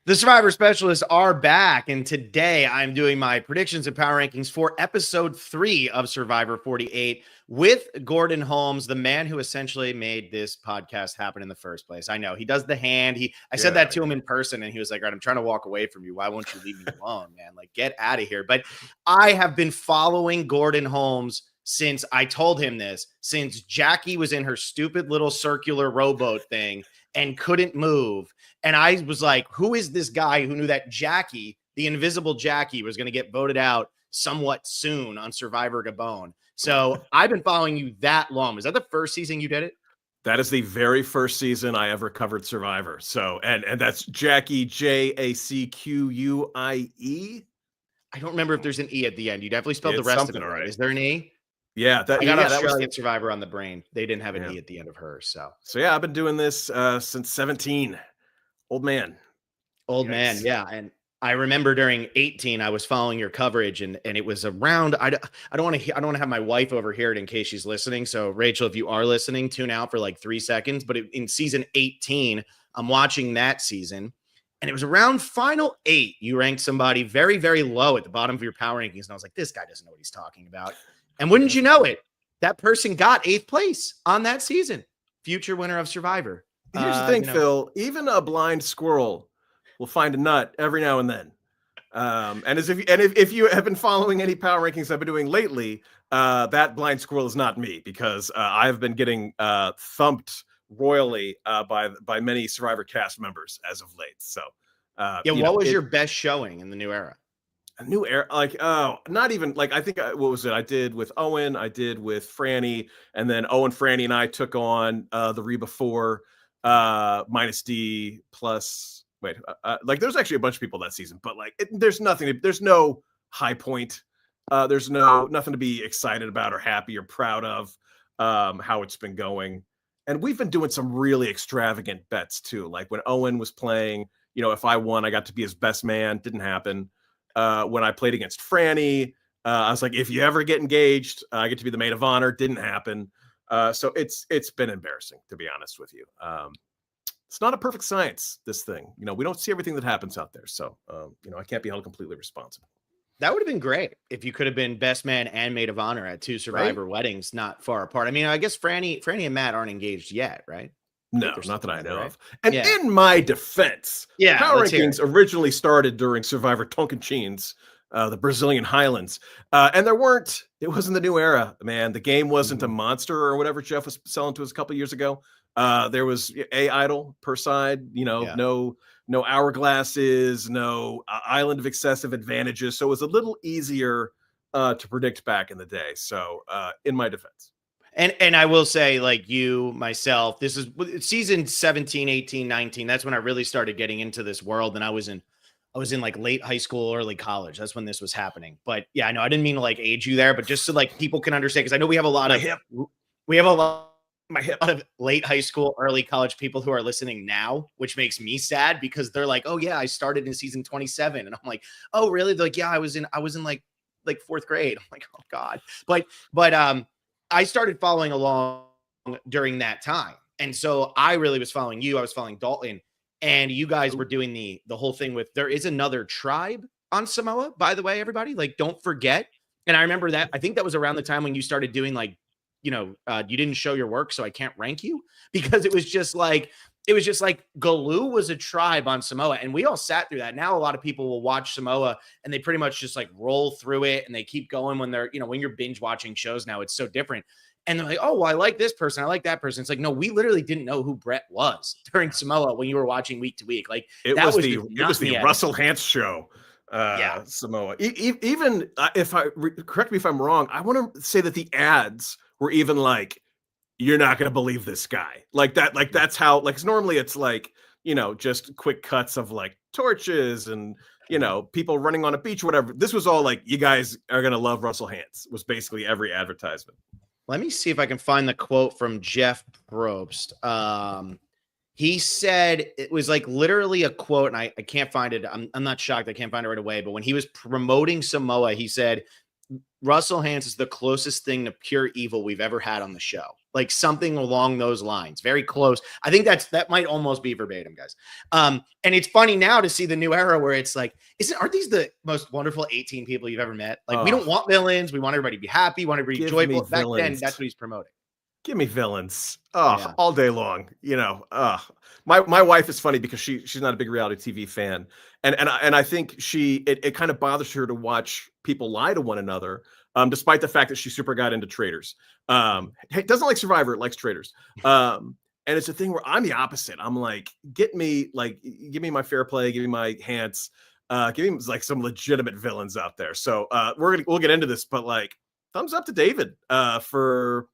The Survivor Specialists are back, and today I'm doing my predictions and power rankings for episode 3 of Survivor 48 with Gordon Holmes, the man who essentially made this podcast happen in the first place. I know he does the hand. I said that to him in person, and he was like, "All right, I'm trying to walk away from you. Why won't you leave me alone, man? Like, get out of here." But I have been following Gordon Holmes since I told him this, since Jackie was in her stupid little circular rowboat thing and couldn't move. And I was like, who is this guy who knew that Jackie, the invisible Jackie, was going to get voted out somewhat soon on Survivor Gabon? So I've been following you that long. Was that the first season you did it? That is the very first season I ever covered Survivor. So, and that's Jackie, Jacquie. I don't remember if there's an E at the end. You definitely spelled the rest of it right. Is there an E? Yeah, I got Australian Survivor on the brain. They didn't have an E at the end of her. So yeah, I've been doing this since 17. Old man. Yeah. And I remember during 18, I was following your coverage, and it was around. I don't want to have my wife overhear it in case she's listening. So Rachel, if you are listening, tune out for like 3 seconds. But in season 18, I'm watching that season, and it was around final 8. You ranked somebody very, very low at the bottom of your power rankings, and I was like, this guy doesn't know what he's talking about. And wouldn't you know it, that person got 8th place on that season, future winner of Survivor. Here's the thing, Phil. Even a blind squirrel will find a nut every now and then. And if you have been following any power rankings I've been doing lately, that blind squirrel is not me, because I've been getting thumped royally by many Survivor cast members as of late. So, what was your best showing in the new era? A new era, not even like, I think what was it? I did with Owen, I did with Franny, and then Owen, Franny, and I took on the Reba 4 minus D plus. Wait, there's actually a bunch of people that season, but there's no high point. There's nothing to be excited about or happy or proud of how it's been going. And we've been doing some really extravagant bets too. Like when Owen was playing, if I won, I got to be his best man. Didn't happen. When I played against Franny, I was like, if you ever get engaged, I get to be the maid of honor. Didn't happen. So it's been embarrassing, to be honest with you. It's not a perfect science, this thing. We don't see everything that happens out there. So, I can't be held completely responsible. That would have been great if you could have been best man and maid of honor at 2 Survivor weddings, not far apart. I mean, I guess Franny and Matt aren't engaged yet, right? No, not that I know of. And in my defense, power rankings originally started during Survivor Tocantins, the Brazilian Highlands. And it wasn't the new era, man. The game wasn't a monster or whatever Jeff was selling to us a couple years ago. There was a idol per side, no hourglasses, no island of excessive advantages. So it was a little easier to predict back in the day. So in my defense. And I will say, like you, myself, this is season 17, 18, 19. That's when I really started getting into this world. And I was in like late high school, early college. That's when this was happening. But yeah, I know I didn't mean to like age you there, but just so like people can understand, because I know we have a lot of late high school, early college people who are listening now, which makes me sad, because they're like, oh yeah, I started in season 27. And I'm like, oh really? They're like, yeah, I was in like 4th grade. I'm like, oh God. But I started following along during that time. And so I really was following you. I was following Dalton, and you guys were doing the whole thing with, there is another tribe on Samoa, by the way, everybody, like, don't forget. And I remember that, I think that was around the time when you started doing you didn't show your work, so I can't rank you, because it was just like Galoo was a tribe on Samoa, and we all sat through that. Now a lot of people will watch Samoa and they pretty much just like roll through it, and they keep going when they're, when you're binge watching shows now, it's so different. And they're like, oh, well, I like this person, I like that person. It's like, no, we literally didn't know who Brett was during Samoa when you were watching week to week. Like it was the Russell Hantz show. Samoa. Even if correct me if I'm wrong, I want to say that the ads were even like, you're not going to believe this guy, like that. Like that's how, like, normally it's like, just quick cuts of like torches and, people running on a beach or whatever. This was all like, you guys are going to love Russell Hantz, was basically every advertisement. Let me see if I can find the quote from Jeff Probst. He said, it was like literally a quote, and I can't find it. I'm not shocked I can't find it right away. But when he was promoting Samoa, he said, Russell Hantz is the closest thing to pure evil we've ever had on the show. like something along those lines, very close. I think that might almost be verbatim, guys. And it's funny now to see the new era where it's like, aren't these the most wonderful 18 people you've ever met? Like, we don't want villains. We want everybody to be happy, want everybody joyful. Back then, that's what he's promoting. Give me villains. All day long. My wife is funny because she's not a big reality TV fan. And I think it kind of bothers her to watch people lie to one another, despite the fact that she super got into traders. Doesn't like Survivor, likes traders. And it's a thing where I'm the opposite. I'm like, give me my fair play, give me my Hans, give me like some legitimate villains out there. So we'll get into this, but like, thumbs up to David for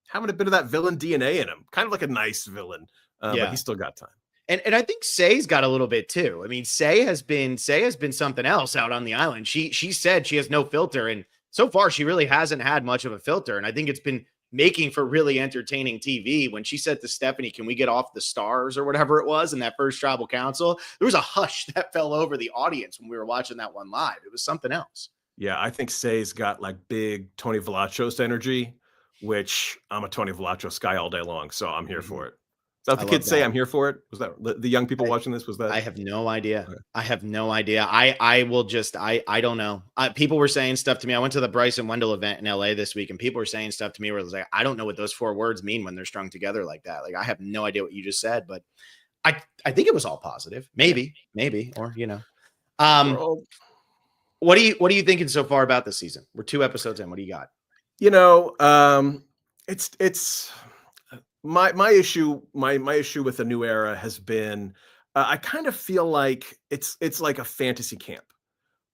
having a bit of that villain DNA in him, kind of like a nice villain, but he's still got time. And I think Say's got a little bit too. I mean, Say has been something else out on the island. She said she has no filter, and so far she really hasn't had much of a filter. And I think it's been making for really entertaining TV. When she said to Stephanie, "Can we get off the stars?" or whatever it was in that first tribal council, there was a hush that fell over the audience when we were watching that one live. It was something else. Yeah, I think Say's got like big Tony Velachos energy, which I'm a Tony Velachos guy all day long, so I'm here for it. Is that what the kids say? I'm here for it. Was that the young people watching this? Was that? I have no idea. Okay. I have no idea. I will just, I don't know. People were saying stuff to me. I went to the Bryson Wendell event in LA this week, and people were saying stuff to me where it was like, I don't know what those 4 words mean when they're strung together like that. Like, I have no idea what you just said, but I think it was all positive. Maybe, or, what are you thinking so far about this season? We're 2 episodes in. What do you got? It's my issue with the new era has been I kind of feel like it's like a fantasy camp,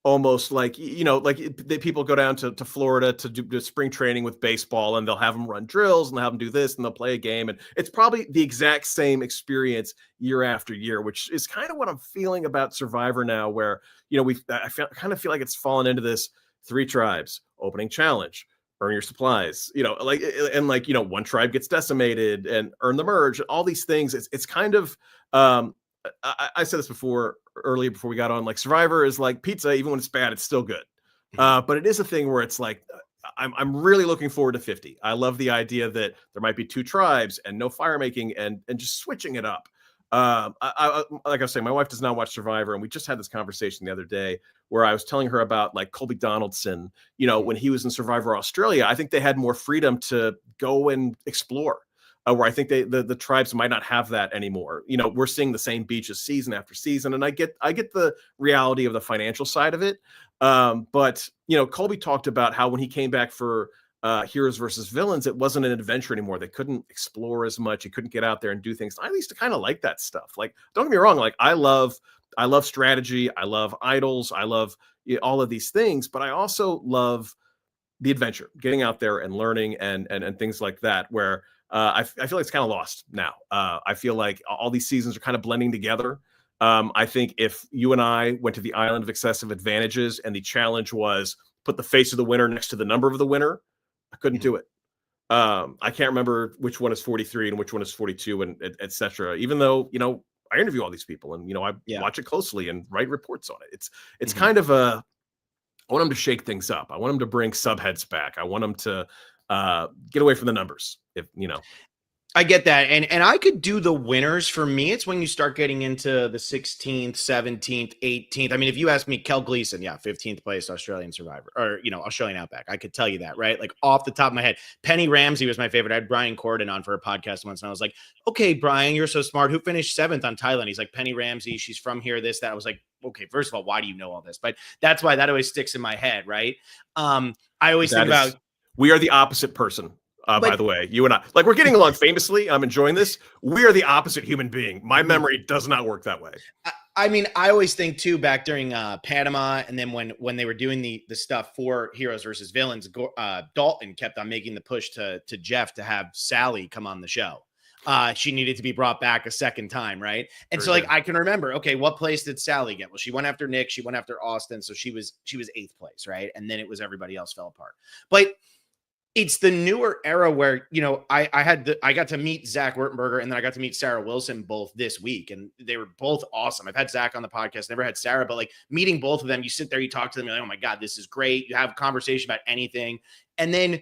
almost like people go down to Florida to do spring training with baseball, and they'll have them run drills and they'll have them do this and they'll play a game, and it's probably the exact same experience year after year, which is kind of what I'm feeling about Survivor now, where I kind of feel like it's fallen into this 3 tribes opening challenge, earn your supplies, one tribe gets decimated and earn the merge, all these things. It's kind of, I said this earlier before we got on, like Survivor is like pizza. Even when it's bad, it's still good. But it is a thing where it's like, I'm really looking forward to 50. I love the idea that there might be 2 tribes and no fire making and just switching it up. Like I was saying, my wife does not watch Survivor, and we just had this conversation the other day where I was telling her about like Colby Donaldson, when he was in Survivor Australia. I think they had more freedom to go and explore, where I think the tribes might not have that anymore. We're seeing the same beaches season after season, and I get the reality of the financial side of it. But Colby talked about how when he came back for Heroes versus Villains, it wasn't an adventure anymore. They couldn't explore as much. You couldn't get out there and do things. I used to kind of like that stuff. Like, don't get me wrong. Like, I love strategy. I love idols. I love all of these things, but I also love the adventure, getting out there and learning and things like that, where I feel like it's kind of lost now. I feel like all these seasons are kind of blending together. I think if you and I went to the Island of Excessive Advantages and the challenge was put the face of the winner next to the number of the winner, I couldn't do it. I can't remember which one is 43 and which one is 42 and et cetera. Even though, I interview all these people and, I watch it closely and write reports on it. It's kind of I want them to shake things up. I want them to bring subheads back. I want them to get away from the numbers. I get that. And I could do the winners. For me, it's when you start getting into the 16th, 17th, 18th. I mean, if you ask me, Kel Gleason, 15th place Australian Survivor, or, Australian Outback, I could tell you that, right? Like off the top of my head. Penny Ramsey was my favorite. I had Brian Corden on for a podcast once, and I was like, okay, Brian, you're so smart. Who finished 7th on Thailand? He's like, Penny Ramsey. She's from here, this, that. I was like, okay, first of all, why do you know all this? But that's why that always sticks in my head, right? I always think about. We are the opposite person. By the way, you and I, like, we're getting along famously. I'm enjoying this. We are the opposite human being. My memory does not work that way. I mean, I always think too, back during Panama, and then when they were doing the stuff for Heroes versus Villains, Dalton kept on making the push to Jeff to have Sally come on the show. She needed to be brought back a second time, right? And so, like, I can remember, okay, what place did Sally get? Well, she went after Nick, she went after Austin, so she was 8th place, right? And then it was everybody else fell apart. But it's the newer era where, I got to meet Zach Wurtenberger, and then I got to meet Sarah Wilson both this week, and they were both awesome. I've had Zach on the podcast, never had Sarah, but like meeting both of them, you sit there, you talk to them, you're like, oh my God, this is great. You have a conversation about anything. And then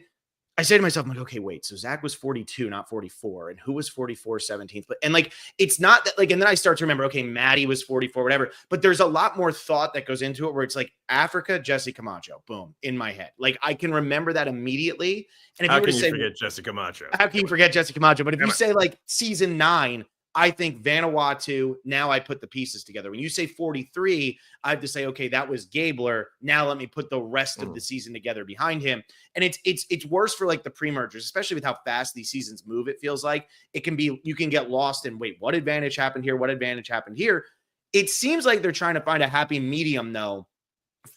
I say to myself, I'm like, okay, wait. So Zach was 42, not 44. And who was 44, 17th? But and like, it's not that like, and then I start to remember, okay, Maddie was 44, whatever. But there's a lot more thought that goes into it where it's like Africa, Jesse Camacho, boom, in my head. Like I can remember that immediately. And if How you were can to you say, forget Jesse Camacho? how can you forget Jesse Camacho? But if you say like season 9, I think Vanuatu, now I put the pieces together. When you say 43, I have to say, okay, that was Gabler. Now let me put the rest of the season together behind him. And it's worse for like the pre-mergers, especially with how fast these seasons move. It feels like it can be, you can get lost in, wait, what advantage happened here? What advantage happened here? It seems like they're trying to find a happy medium though,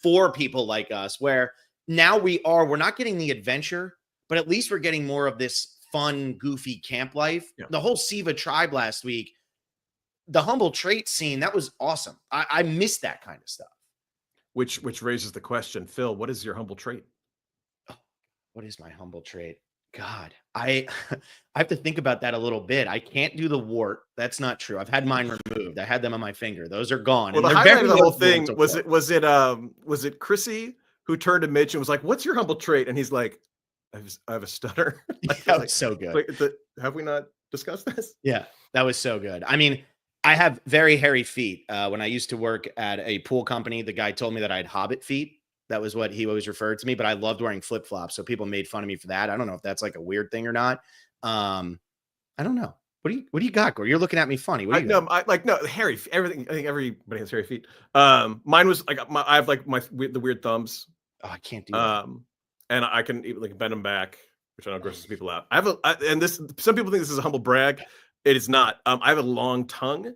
for people like us, where now we're not getting the adventure, but at least we're getting more of this fun, goofy camp life. Yeah. The whole Siva tribe last week, the humble trait scene, that was awesome. I missed that kind of stuff. Which raises the question, Phil, what is your humble trait? Oh, what is my humble trait? God, I have to think about that a little bit. I can't do the wart. That's not true. I've had mine removed. I had them on my finger. Those are gone. Well, the highlight of the whole thing was it Chrissy who turned to Mitch and was like, "What's your humble trait?" And he's like, I have a stutter. Like, that was so good. Wait, have we not discussed this? Yeah, that was so good. I mean, I have very hairy feet. When I used to work at a pool company, the guy told me that I had hobbit feet. That was what he always referred to me, but I loved wearing flip-flops. So people made fun of me for that. I don't know if that's like a weird thing or not. I don't know. What do you got, Gordon? You're looking at me funny. What do you got? No, hairy, everything. I think everybody has hairy feet. Mine was like, I have like the weird thumbs. Oh, I can't do that. And I can like bend them back, which I know grosses people out. And this, some people think this is a humble brag. It is not. I have a long tongue,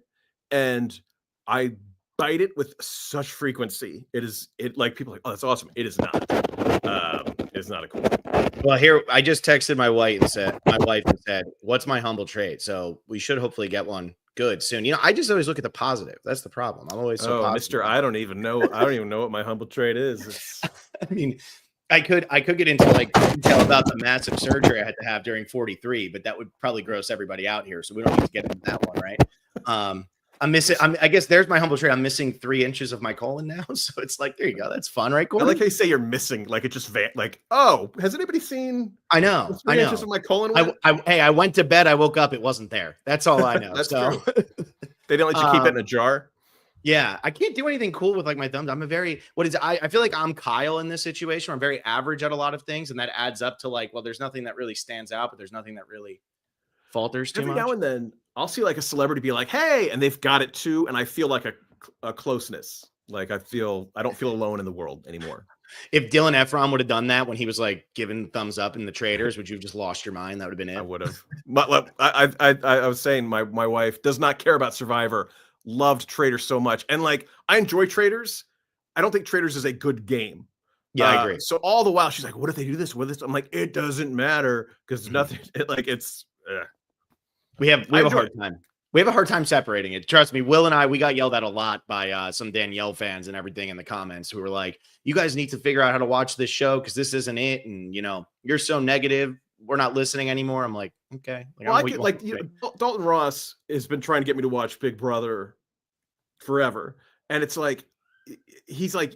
and I bite it with such frequency. Like people are like, oh, that's awesome. It is not. It is not a cool thing. Well, here I just texted my wife and said, "What's my humble trait?" So we should hopefully get one good soon. You know, I just always look at the positive. That's the problem. I'm always so positive. Mister, I don't even know what my humble trait is. I mean, I could get into like detail about the massive surgery I had to have during 43, but that would probably gross everybody out here. So we don't need to get into that one, right? I guess there's my humble trait. I'm missing 3 inches of my colon now. So it's like, there you go. That's fun, right, Gordon? I like how you say you're missing, like it just like, oh, has anybody seen? I know. 3 inches of my colon? Hey, I went to bed. I woke up. It wasn't there. That's all I know. That's true. They don't let you keep it in a jar. Yeah, I can't do anything cool with like my thumbs. I feel like I'm Kyle in this situation. I'm very average at a lot of things, and that adds up to like, well, there's nothing that really stands out, but there's nothing that really falters too much. Every now and then, I'll see like a celebrity be like, "Hey," and they've got it too, and I feel like a closeness. Like I don't feel alone in the world anymore. If Dylan Efron would have done that when he was like giving thumbs up in the Traders, would you have just lost your mind? That would have been it. I would have. But I was saying my wife does not care about Survivor. Loved Traders so much, and like I enjoy Traders. I don't think Traders is a good game. Yeah, I agree. So all the while she's like, "What if they do this? What if this?" I'm like, "It doesn't matter because nothing." We have a hard time. We have a hard time separating it. Trust me, Will and I, we got yelled at a lot by some Danielle fans and everything in the comments who were like, "You guys need to figure out how to watch this show because this isn't it." And you know, you're so negative. We're not listening anymore. I'm like, okay. Dalton Ross has been trying to get me to watch Big Brother forever, and it's like he's like,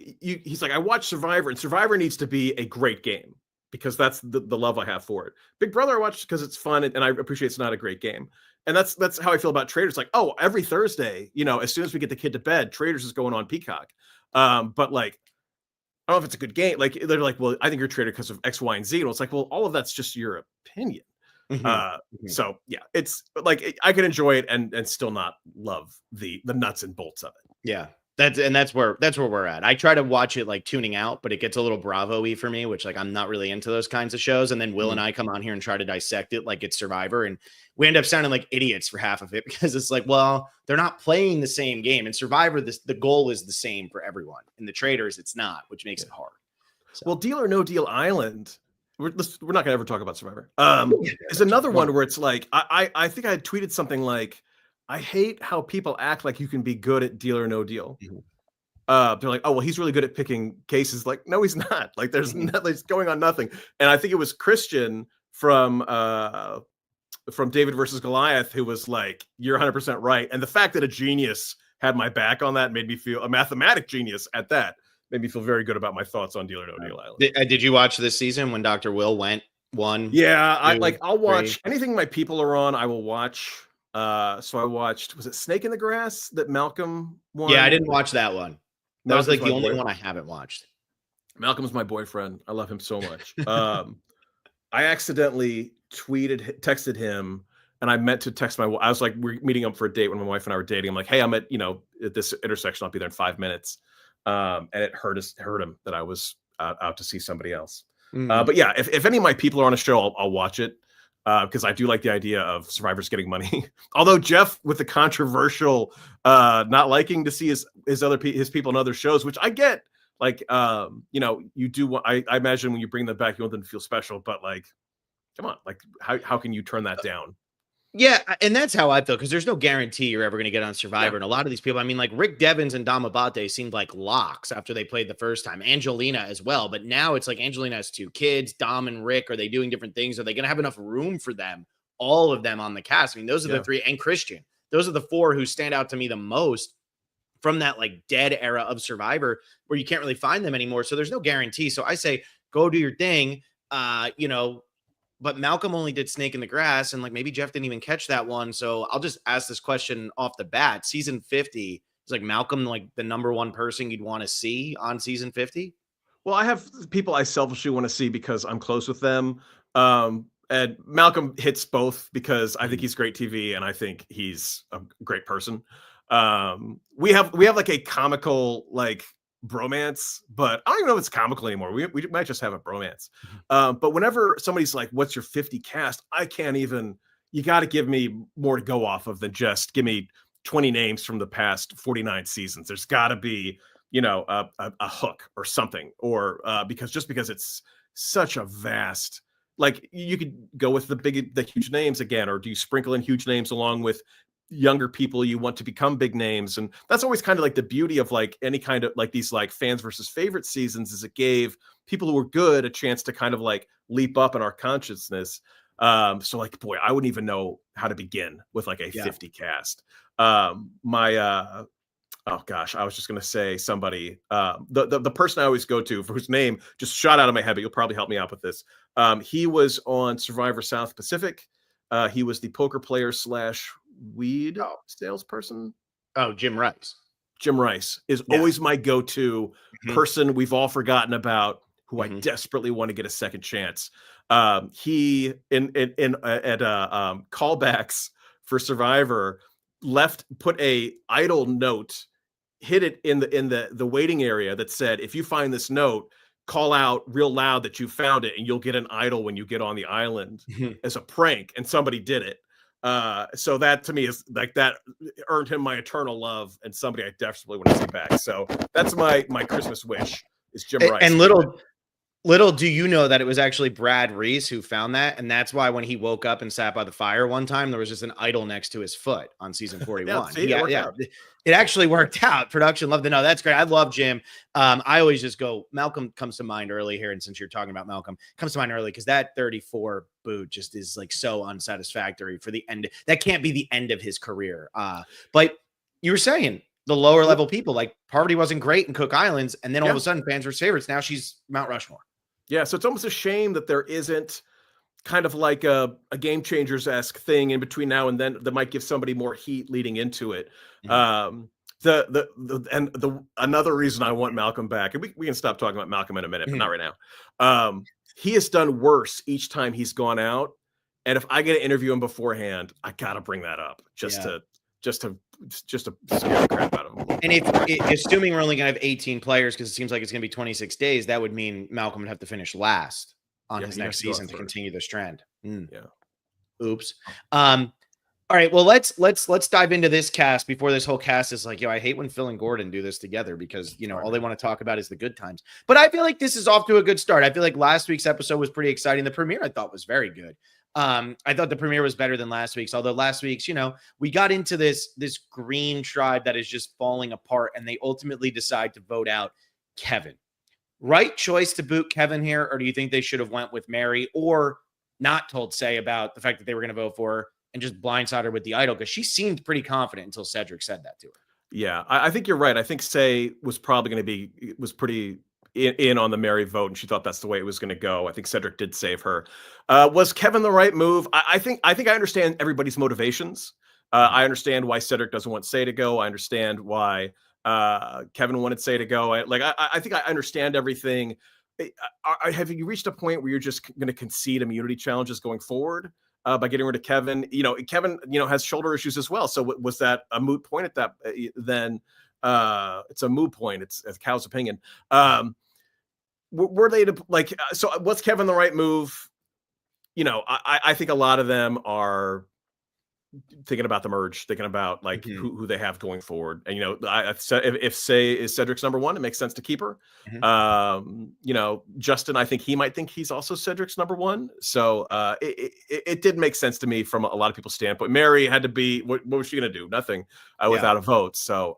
I watch Survivor, and Survivor needs to be a great game because that's the love I have for it. Big Brother I watch because it's fun, and I appreciate it's not a great game, and that's how I feel about Traders. Like, oh, every Thursday, you know, as soon as we get the kid to bed, Traders is going on Peacock, but like, I don't know if it's a good game. Like they're like, well, I think you're a trader because of X, Y, and Z. And it's like, well, all of that's just your opinion. So yeah, it's like I can enjoy it and still not love the nuts and bolts of it. Yeah, that's where we're at. I try to watch it like tuning out, but it gets a little Bravo-y for me, which like I'm not really into those kinds of shows. And then Will and I come on here and try to dissect it like it's Survivor, and we end up sounding like idiots for half of it because it's like, well, they're not playing the same game. In Survivor, the goal is the same for everyone. In the Traders, it's not, which makes it hard. So. Well, Deal or No Deal Island, we're not going to ever talk about Survivor. Is another one where it's like, I think I had tweeted something like, I hate how people act like you can be good at Deal or No Deal. They're like, oh, well, he's really good at picking cases. Like, no, he's not. Like, there's going on nothing. And I think it was Christian from David versus Goliath who was like, you're 100% right. And the fact that a genius had my back on that made me feel, a mathematic genius at that, made me feel very good about my thoughts on Deal or No Deal Island. Did you watch this season when Dr. Will went 1, Yeah, 2, I'll 3. watch anything my people are on, I will watch. So I watched, was it Snake in the Grass that Malcolm Yeah, I won? didn't watch that one. That was, Malcolm's like, my the only boy. one I haven't watched. Malcolm's my boyfriend. I love him so much. I accidentally texted him, and I meant to text I was like, we're meeting up for a date when my wife and I were dating. I'm like, hey, I'm at this intersection. I'll be there in 5 minutes. And it hurt him that I was out to see somebody else. Mm. But yeah, if any of my people are on a show, I'll watch it because I do like the idea of survivors getting money. Although Jeff, with the controversial not liking to see his people in other shows, which I get. Like, you do. I imagine when you bring them back, you want them to feel special. But like, come on, like, how can you turn that down? Yeah, and that's how I feel, because there's no guarantee you're ever going to get on Survivor. Yeah, And a lot of these people, I mean, like Rick Devens and Dom Abate seemed like locks after they played the first time. Angelina as well. But now it's like Angelina has 2 kids. Dom and Rick, are they doing different things? Are they going to have enough room for them? All of them on the cast. I mean, those are the 3. And Christian. Those are the 4 who stand out to me the most from that like dead era of Survivor where you can't really find them anymore. So there's no guarantee. So I say, go do your thing. But Malcolm only did Snake in the Grass, and like maybe Jeff didn't even catch that one. So I'll just ask this question off the bat. Season 50, is like Malcolm like the number 1 person you'd want to see on season 50? well, I have people I selfishly want to see because I'm close with them. And Malcolm hits both because I think he's great TV and I think he's a great person. We have like a comical like bromance, but I don't even know if it's comical anymore. We might just have a bromance. But whenever somebody's like, "What's your 50 cast?" I can't even. You got to give me more to go off of than just give me 20 names from the past 49 seasons. There's got to be a hook or something, or because it's such a vast. Like you could go with the huge names again, or do you sprinkle in huge names along with younger people you want to become big names? And that's always kind of like the beauty of like any kind of like these like fans versus favorite seasons, is it gave people who were good a chance to kind of like leap up in our consciousness. So like, boy, I wouldn't even know how to begin with like a 50 cast. Oh gosh, I was just gonna say somebody. The person I always go to for whose name just shot out of my head, but you'll probably help me out with this. He was on Survivor South Pacific. He was the poker player / weed salesperson. Oh, Jim Rice. Jim Rice is always my go-to person we've all forgotten about, who I desperately want to get a second chance. He at callbacks for Survivor put a idle note, hit it in the waiting area that said, if you find this note, call out real loud that you found it and you'll get an idol when you get on the island, as a prank. And somebody did it. So that to me is like, that earned him my eternal love and somebody I desperately want to see back. So that's my Christmas wish is Jim Rice. And little do you know that it was actually Brad Reese who found that. And that's why when he woke up and sat by the fire one time, there was just an idol next to his foot on season 41. It actually worked out. Production loved to know. That's great. I love Jim. I always just go, Malcolm comes to mind early here. And since you're talking about Malcolm, comes to mind early because that 34 boot just is like so unsatisfactory for the end. That can't be the end of his career. But you were saying the lower level people, like Parvati wasn't great in Cook Islands. And then all of a sudden fans were favorites. Now she's Mount Rushmore. Yeah, so it's almost a shame that there isn't kind of like a Game Changers-esque thing in between now and then that might give somebody more heat leading into it. Another reason I want Malcolm back, and we can stop talking about Malcolm in a minute, but not right now. He has done worse each time he's gone out, and if I get to interview him beforehand, I gotta bring that up just to scare the crap out of him. And if assuming we're only gonna have 18 players, because it seems like it's gonna be 26 days, that would mean Malcolm would have to finish last on his next season to continue this trend. Yeah. Oops. All right. Well, let's dive into this cast before this whole cast is like, I hate when Phil and Gordon do this together because all they want to talk about is the good times. But I feel like this is off to a good start. I feel like last week's episode was pretty exciting. The premiere I thought was very good. I thought the premiere was better than last week's, although last week's, we got into this green tribe that is just falling apart, and they ultimately decide to vote out Kevin. Right choice to boot Kevin here, or do you think they should have went with Mary, or not told Say about the fact that they were going to vote for her and just blindside her with the idol? Because she seemed pretty confident until Cedric said that to her. Yeah, I think you're right. I think Say was probably going to be pretty in on the Mary vote, and she thought that's the way it was going to go. I think Cedric did save her. Was Kevin the right move? I think I understand everybody's motivations. I understand why Cedric doesn't want Say to go. I understand why Kevin wanted Say to go. I think I understand everything. Have you reached a point where you're just going to concede immunity challenges going forward by getting rid of Kevin? Kevin, has shoulder issues as well. So was that a moot point at that? Then it's a moot point. It's Cal's opinion. Were they to so was Kevin the right move? I think a lot of them are thinking about the merge, thinking about who they have going forward. And, if Say is Cedric's number one, it makes sense to keep her. Justin, I think he might think he's also Cedric's number one. So it did make sense to me from a lot of people's standpoint. Mary had to be, what was she going to do? Nothing without a vote. So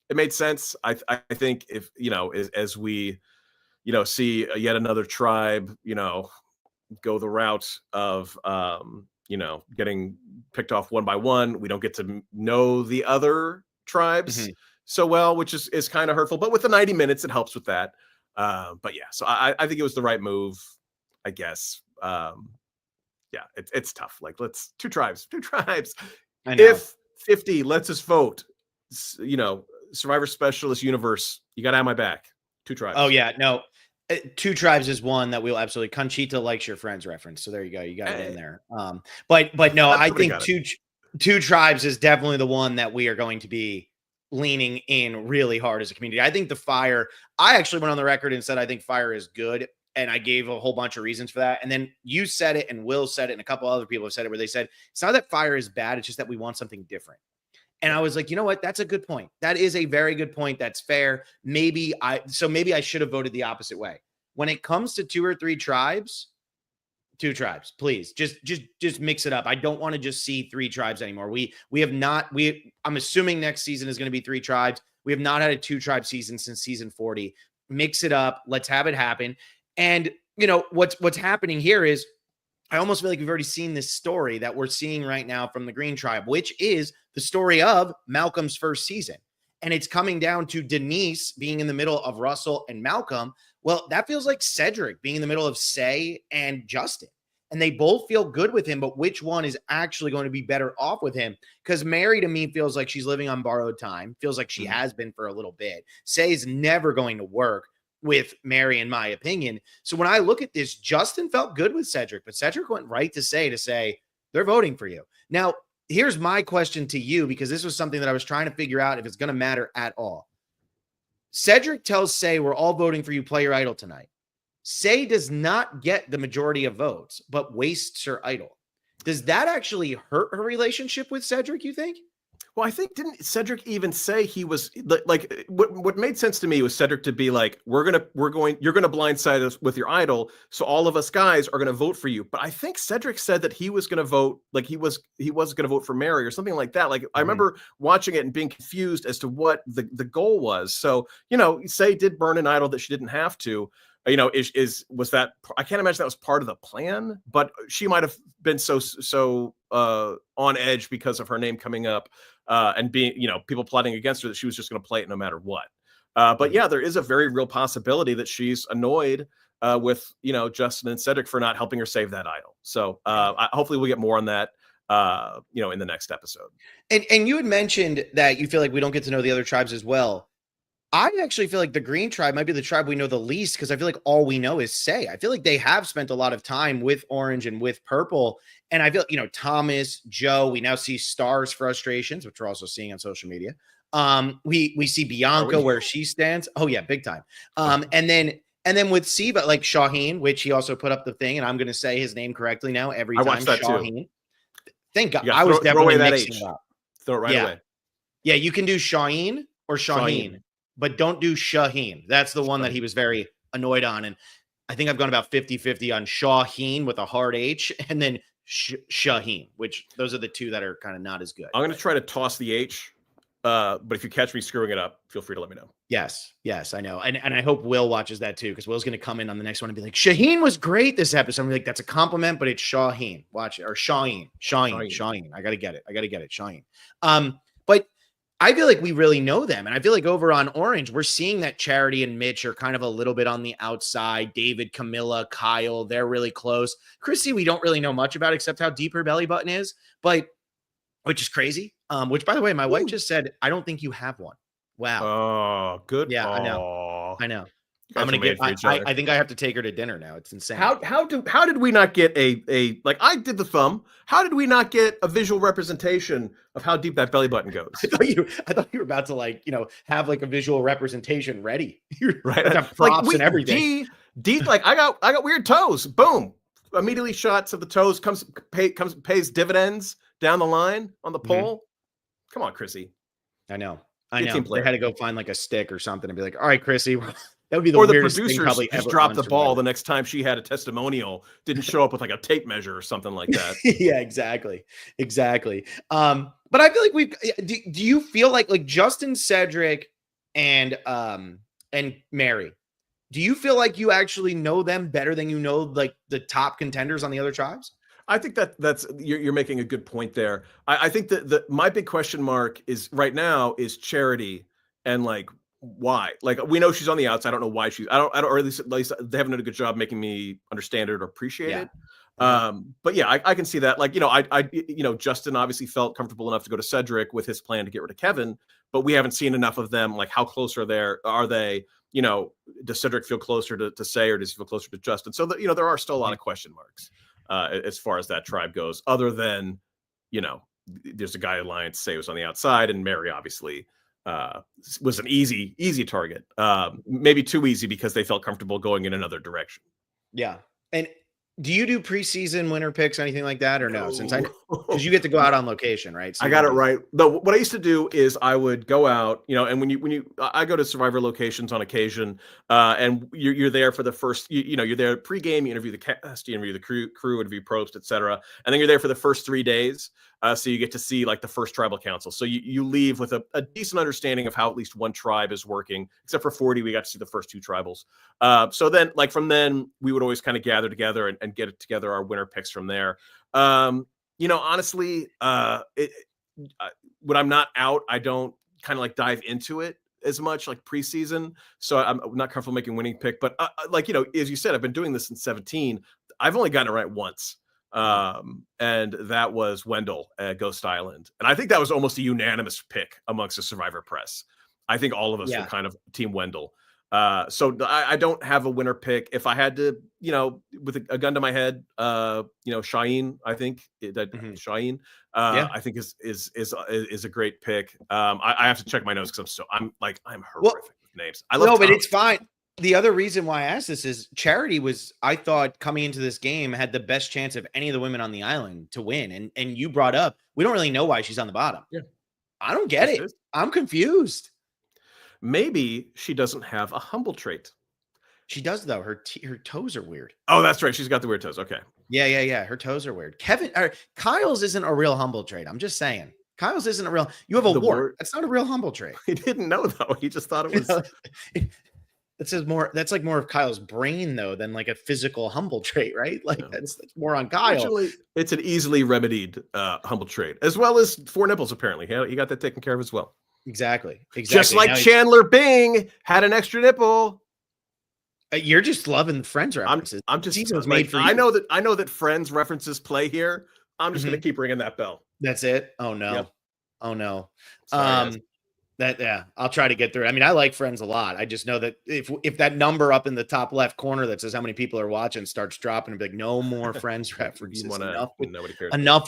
it made sense. I think if, as we, see yet another tribe, go the route of, getting picked off one by one. We don't get to know the other tribes so well, which is kind of hurtful. But with the 90 minutes, it helps with that. But yeah, so I think it was the right move, I guess. It's tough. Let's two tribes. If 50 lets us vote, Survivor Specialist Universe, you got to have my back. Two tribes. Oh yeah, no. Two tribes is one that we'll absolutely. Conchita likes your friends reference, so there you go. You got it in there. But no, I think two tribes is definitely the one that we are going to be leaning in really hard as a community. I think the Fire. I actually went on the record and said I think Fire is good, and I gave a whole bunch of reasons for that. And then you said it, and Will said it, and a couple other people have said it, where they said it's not that Fire is bad; it's just that we want something different. And I was like, you know what? That's a good point. That is a very good point. That's fair. Maybe I should have voted the opposite way. When it comes to two or three tribes, two tribes, please just mix it up. I don't want to just see three tribes anymore. I'm assuming next season is going to be three tribes. We have not had a two tribe season since season 40. Mix it up. Let's have it happen. And what's happening here is I almost feel like we've already seen this story that we're seeing right now from the Green Tribe, which is the story of Malcolm's first season. And it's coming down to Denise being in the middle of Russell and Malcolm. Well, that feels like Cedric being in the middle of Say and Justin. And they both feel good with him, but which one is actually going to be better off with him? Because Mary, to me, feels like she's living on borrowed time. Feels like she has been for a little bit. Say is never going to work with Mary, in my opinion. So when I look at this, Justin felt good with Cedric, but Cedric went right to say, they're voting for you. Now, here's my question to you, because this was something that I was trying to figure out if it's going to matter at all. Cedric tells Say, we're all voting for you, play your idol tonight. Say does not get the majority of votes, but wastes her idol. Does that actually hurt her relationship with Cedric, you think? Well, I think didn't Cedric even say he was like what made sense to me was Cedric to be like, you're gonna blindside us with your idol, so all of us guys are gonna vote for you. But I think Cedric said that he was gonna vote, like he was gonna vote for Mary or something like that. Like I remember watching it and being confused as to what the goal was. So Say did burn an idol that she didn't have to. Was that, I can't imagine that was part of the plan, but she might have been so on edge because of her name coming up and being, people plotting against her, that she was just going to play it no matter what. But yeah, there is a very real possibility that she's annoyed with, Justin and Cedric for not helping her save that idol. So hopefully we'll get more on that, in the next episode. And you had mentioned that you feel like we don't get to know the other tribes as well. I actually feel like the Green Tribe might be the tribe we know the least, because I feel like all we know is Say. I feel like they have spent a lot of time with Orange and with Purple. And I feel, Thomas, Joe, we now see Star's frustrations, which we're also seeing on social media. We see Bianca where she stands. Oh yeah, big time. And then with Siva, like Shaheen, which he also put up the thing, and I'm going to say his name correctly now every time. I watched that Shaheen. Too. Thank God. I was definitely mixing it up. Throw it right away. Yeah, you can do Shaheen or Shaheen. But don't do Shaheen. That's the one that he was very annoyed on. And I think I've gone about 50-50 on Shaheen with a hard H, and then Shaheen, which those are the two that are kind of not as good. I'm going to try to toss the H, but if you catch me screwing it up, feel free to let me know. Yes, I know. And I hope Will watches that too, because Will's going to come in on the next one and be like, Shaheen was great this episode. I'm like, that's a compliment, but it's Shaheen. Watch it. Or Shaheen. I got to get it. Shaheen. But I feel like we really know them. And I feel like over on Orange, we're seeing that Charity and Mitch are kind of a little bit on the outside. David, Camilla, Kyle, they're really close. Chrissy, we don't really know much about except how deep her belly button is, but which is crazy. Which, by the way, my wife just said, I don't think you have one. Wow. Oh, good. Yeah, I know. Oh, I know. you I'm guys gonna are made get. for each other. I think I have to take her to dinner now. It's insane. How did we not get a like I did the thumb? How did we not get a visual representation of how deep that belly button goes? I thought you were about to like have like a visual representation ready. Right, have props like and everything. D like I got weird toes. Boom, immediately shots of the toes pays dividends down the line on the pole. Come on, Chrissy. I know. Be a team They player. had to go find like a stick or something and be like, all right, Chrissy. That would be the Or the weirdest thing producers probably just ever dropped on the ball Survivor. the next time she had a testimonial, didn't show up with like a tape measure or something like that. Yeah, exactly. But I feel like do you feel like Justin, Cedric, and Mary, do you feel like you actually know them better than you know like the top contenders on the other tribes? I think that's you're making a good point there. I think that my big question mark is right now is Charity and like why. Like we know she's on the outside. I don't know why I don't or at least they haven't done a good job making me understand it or appreciate it. But yeah, I can see that. Like Justin obviously felt comfortable enough to go to Cedric with his plan to get rid of Kevin, but we haven't seen enough of them. Like how close are they? Does Cedric feel closer to Say, or does he feel closer to Justin? So that there are still a lot of question marks as far as that tribe goes, other than, there's a guy Alliance Say was on the outside, and Mary obviously was an easy target. Maybe too easy because they felt comfortable going in another direction. Yeah. And do you do preseason winter picks, anything like that, or no? Since because you get to go out on location, right? So I got it right. Though what I used to do is I would go out, and I go to Survivor locations on occasion, and you're there for the first, you're there pregame, you interview the cast, you interview the crew, interview probst, etc., and then you're there for the first 3 days. So you get to see like the first tribal council. So you leave with a decent understanding of how at least one tribe is working. Except for 40, we got to see the first 2 tribals. So then, like from then, we would always kind of gather together and get it together our winner picks from there. Honestly, when I'm not out, I don't kind of like dive into it as much like preseason. So I'm not comfortable making winning pick. But as you said, I've been doing this since 17. I've only gotten it right once. And that was Wendell at Ghost Island. And I think that was almost a unanimous pick amongst the Survivor press. I think all of us were kind of Team Wendell. So I don't have a winner pick. If I had to, with a gun to my head, Shaheen, I think Shaheen, I think is a great pick. I have to check my notes because I'm horrific with names. I love but it's fine. The other reason why I asked this is Charity I thought coming into this game had the best chance of any of the women on the island to win. And you brought up, we don't really know why she's on the bottom. Yeah. I don't get it. I'm confused. Maybe she doesn't have a humble trait. She does though. Her toes are weird. Oh, that's right. She's got the weird toes. Okay. Yeah. Her toes are weird. Kyle's isn't a real humble trait. I'm just saying. Kyle's isn't a real. You have a wart. That's not a real humble trait. He didn't know though. He just thought it was. It says more. That's like more of Kyle's brain though than like a physical humble trait, right? Like that's more on Kyle. Actually, it's an easily remedied humble trait, as well as 4 nipples. Apparently, he got that taken care of as well. Exactly. Just like Chandler Bing had an extra nipple. You're just loving Friends references. I'm just made for you. I know that Friends references play here. I'm just gonna keep ringing that bell. That's it. Oh no. Yep. Oh no. Sorry, I'll try to get through it. I mean, I like Friends a lot. I just know that if that number up in the top left corner that says how many people are watching starts dropping, and be like, no more Friends references. Enough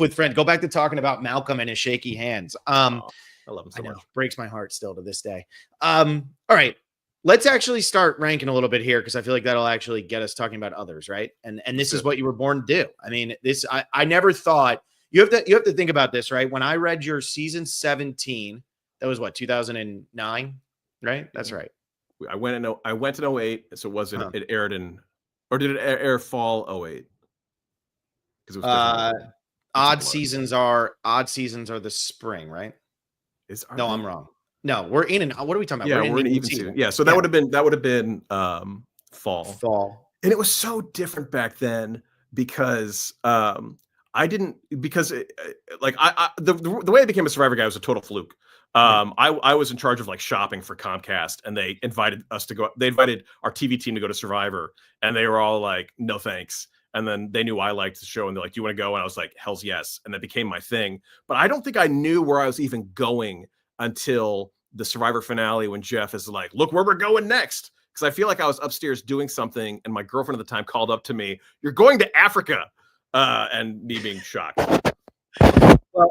with Friends. Go back to talking about Malcolm and his shaky hands. I love him so much. Breaks my heart still to this day. All right. Let's actually start ranking a little bit here because I feel like that'll actually get us talking about others, right? And this is what you were born to do. I mean, I never thought you have to think about this, right? When I read your season 17, that was what, 2009, right? That's right. I went in 08, so it aired or did it air fall 08? Because it was odd seasons are the spring, right? I'm wrong. No, we're in and what are we talking about? Yeah, we're in even season. Yeah, so that would have been fall. And it was so different back then because the way I became a Survivor guy was a total fluke. I was in charge of like shopping for Comcast, and they invited us to go. They invited our TV team to go to Survivor, and they were all like, "No thanks." And then they knew I liked the show, and they're like, "Do you want to go?" And I was like, "Hell's yes!" And that became my thing. But I don't think I knew where I was even going until the Survivor finale, when Jeff is like, "Look where we're going next." Because I feel like I was upstairs doing something, and my girlfriend at the time called up to me, "You're going to Africa," and me being shocked. Well,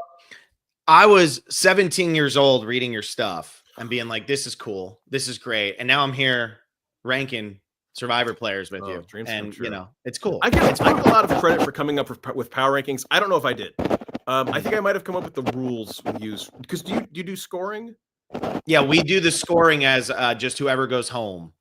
I was 17 years old reading your stuff and being like, "This is cool, this is great," and now I'm here ranking Survivor players with you, and you know, it's cool. I get a lot of credit for coming up with power rankings. I don't know if I did. I think I might have come up with the rules we use, because do you do scoring? Yeah, we do the scoring as just whoever goes home.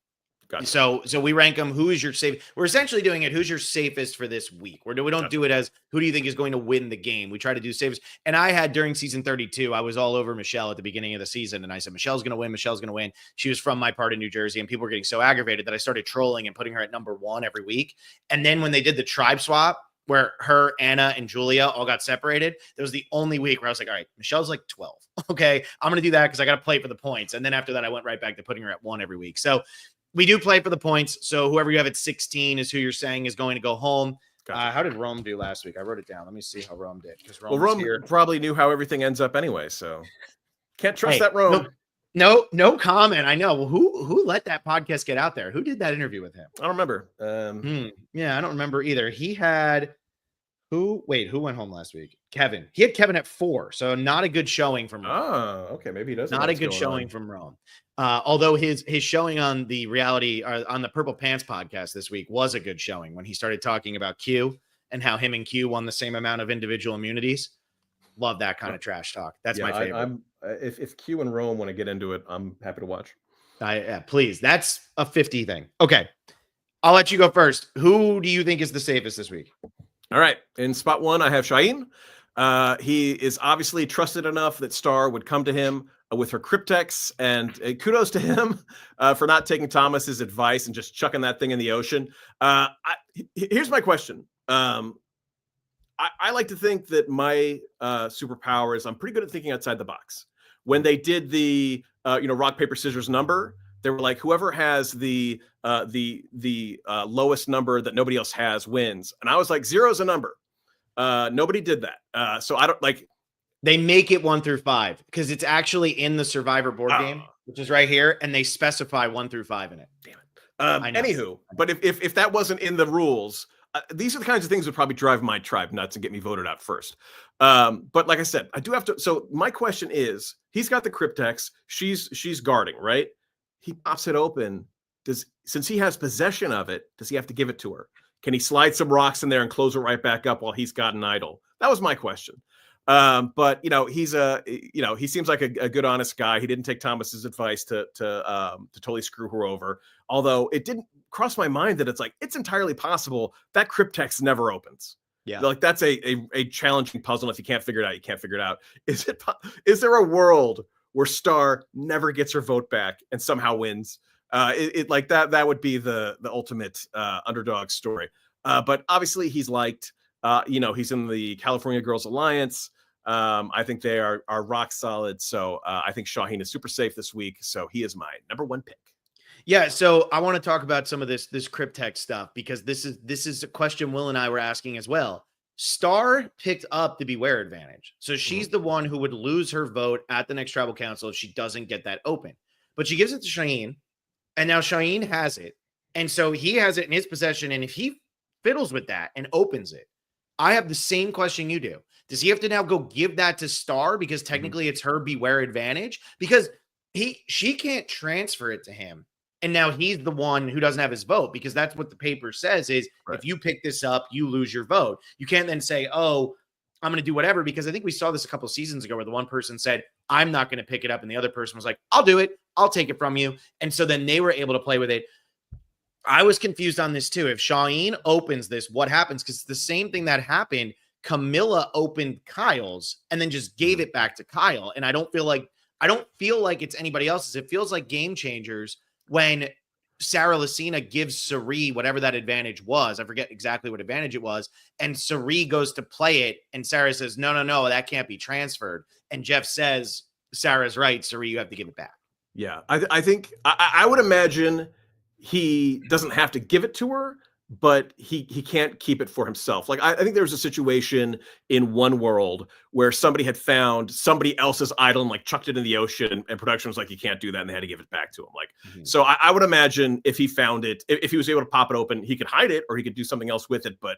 Gotcha. So we rank them. Who is your safe? We're essentially doing it. Who's your safest for this week? We don't do it as who do you think is going to win the game. We try to do safest. And I had during season 32, I was all over Michelle at the beginning of the season, and I said Michelle's going to win. Michelle's going to win. She was from my part of New Jersey, and people were getting so aggravated that I started trolling and putting her at number 1 every week. And then when they did the tribe swap, where her, Anna, and Julia all got separated, that was the only week where I was like, all right, Michelle's like 12. Okay, I'm going to do that because I got to play for the points. And then after that, I went right back to putting her at 1 every week. So we do play for the points. So whoever you have at 16 is who you're saying is going to go home. Gotcha. How did Rome do last week? I wrote it down. Let me see how Rome did. Because Rome probably knew how everything ends up anyway. So can't trust that Rome. No comment. I know. Well, who let that podcast get out there? Who did that interview with him? I don't remember. Yeah, I don't remember either. He had who went home last week? Kevin. He had Kevin at 4. So not a good showing from Rome. Oh, okay. Maybe he doesn't. Not a good showing from Rome. Although his showing on the reality on the Purple Pants podcast this week was a good showing when he started talking about Q and how him and Q won the same amount of individual immunities. Love that kind of trash talk. That's my favorite. If Q and Rome want to get into it, I'm happy to watch. Please. That's a 50 thing. Okay. I'll let you go first. Who do you think is the safest this week? All right. In spot 1, I have Shaheen. He is obviously trusted enough that Star would come to him with her cryptex, and kudos to him for not taking Thomas's advice and just chucking that thing in the ocean. Here's my question. I like to think that my superpower is I'm pretty good at thinking outside the box. When they did the rock, paper, scissors number, they were like, whoever has the lowest number that nobody else has wins. And I was like, 0 is a number. Nobody did that. So I don't like. They make it 1 through 5 because it's actually in the Survivor board game, which is right here, and they specify 1 through 5 in it. Damn it. Anywho, but if that wasn't in the rules, these are the kinds of things that would probably drive my tribe nuts and get me voted out first. But like I said, I do have to. So my question is, he's got the cryptex. She's guarding, right? He pops it open. Since he has possession of it, does he have to give it to her? Can he slide some rocks in there and close it right back up while he's got an idol? That was my question. But he seems like a good, honest guy. He didn't take Thomas's advice to totally screw her over. Although it didn't cross my mind that it's entirely possible that cryptex never opens. Yeah, like that's a challenging puzzle. If you can't figure it out, you can't figure it out. Is there a world where Star never gets her vote back and somehow wins? Like that would be the ultimate underdog story. But obviously he's liked. He's in the California Girls Alliance. I think they are rock solid. So I think Shaheen is super safe this week. So he is my number 1 pick. Yeah. So I want to talk about some of this cryptex stuff, because this is a question Will and I were asking as well. Star picked up the Beware advantage. So she's the one who would lose her vote at the next tribal council if she doesn't get that open. But she gives it to Shaheen, and now Shaheen has it. And so he has it in his possession. And if he fiddles with that and opens it, I have the same question you do. Does he have to now go give that to Star because technically it's her Beware advantage? Because she can't transfer it to him. And now he's the one who doesn't have his vote, because that's what the paper says is if you pick this up, you lose your vote. You can't then say, oh, I'm going to do whatever, because I think we saw this a couple of seasons ago where the one person said, I'm not going to pick it up. And the other person was like, I'll do it. I'll take it from you. And so then they were able to play with it. I was confused on this too. If Shaheen opens this, what happens? Because it's the same thing that happened. Camilla opened Kyle's and then just gave it back to Kyle. And I don't feel like it's anybody else's. It feels like Game Changers when Sarah Lucina gives Sari whatever that advantage was. I forget exactly what advantage it was. And Sari goes to play it. And Sarah says, no, that can't be transferred. And Jeff says, Sarah's right, Sari, you have to give it back. Yeah, I think I would imagine he doesn't have to give it to her, but he can't keep it for himself. Like I think there was a situation in One World where somebody had found somebody else's idol and like chucked it in the ocean, and production was like, you can't do that, and they had to give it back to him. Like, so I would imagine if he found it, if he was able to pop it open, he could hide it or he could do something else with it, but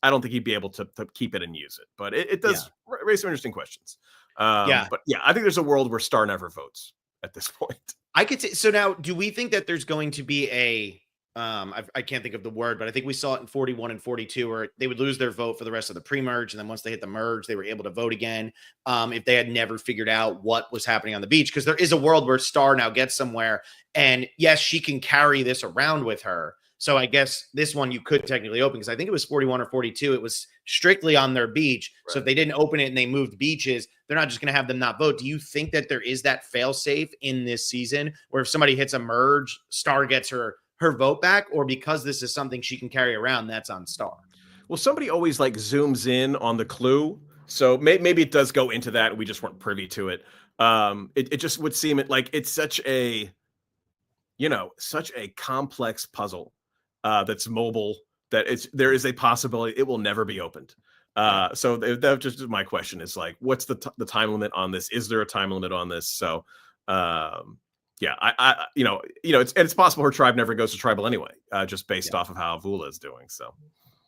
I don't think he'd be able to keep it and use it. But it does raise some interesting questions. But yeah, I think there's a world where Star never votes at this point. I could say, so now, do we think that there's going to be a, I can't think of the word, but I think we saw it in 41 and 42 where they would lose their vote for the rest of the pre-merge. And then once they hit the merge, they were able to vote again. If they had never figured out what was happening on the beach, because there is a world where Star now gets somewhere and yes, she can carry this around with her. So I guess this one you could technically open because I think it was 41 or 42. It was strictly on their beach. Right. So if they didn't open it and they moved beaches, they're not just going to have them not vote. Do you think that there is that fail safe in this season where if somebody hits a merge, Star gets her vote back, or because this is something she can carry around, that's on Star? Well, somebody always like zooms in on the clue. So maybe it does go into that. We just weren't privy to it. It just would seem like it's such a complex puzzle that's mobile that there is a possibility it will never be opened. So that just my question is like, what's the time limit on this? Is there a time limit on this? So, yeah, it's possible her tribe never goes to tribal anyway, just based off of how Vula is doing. So,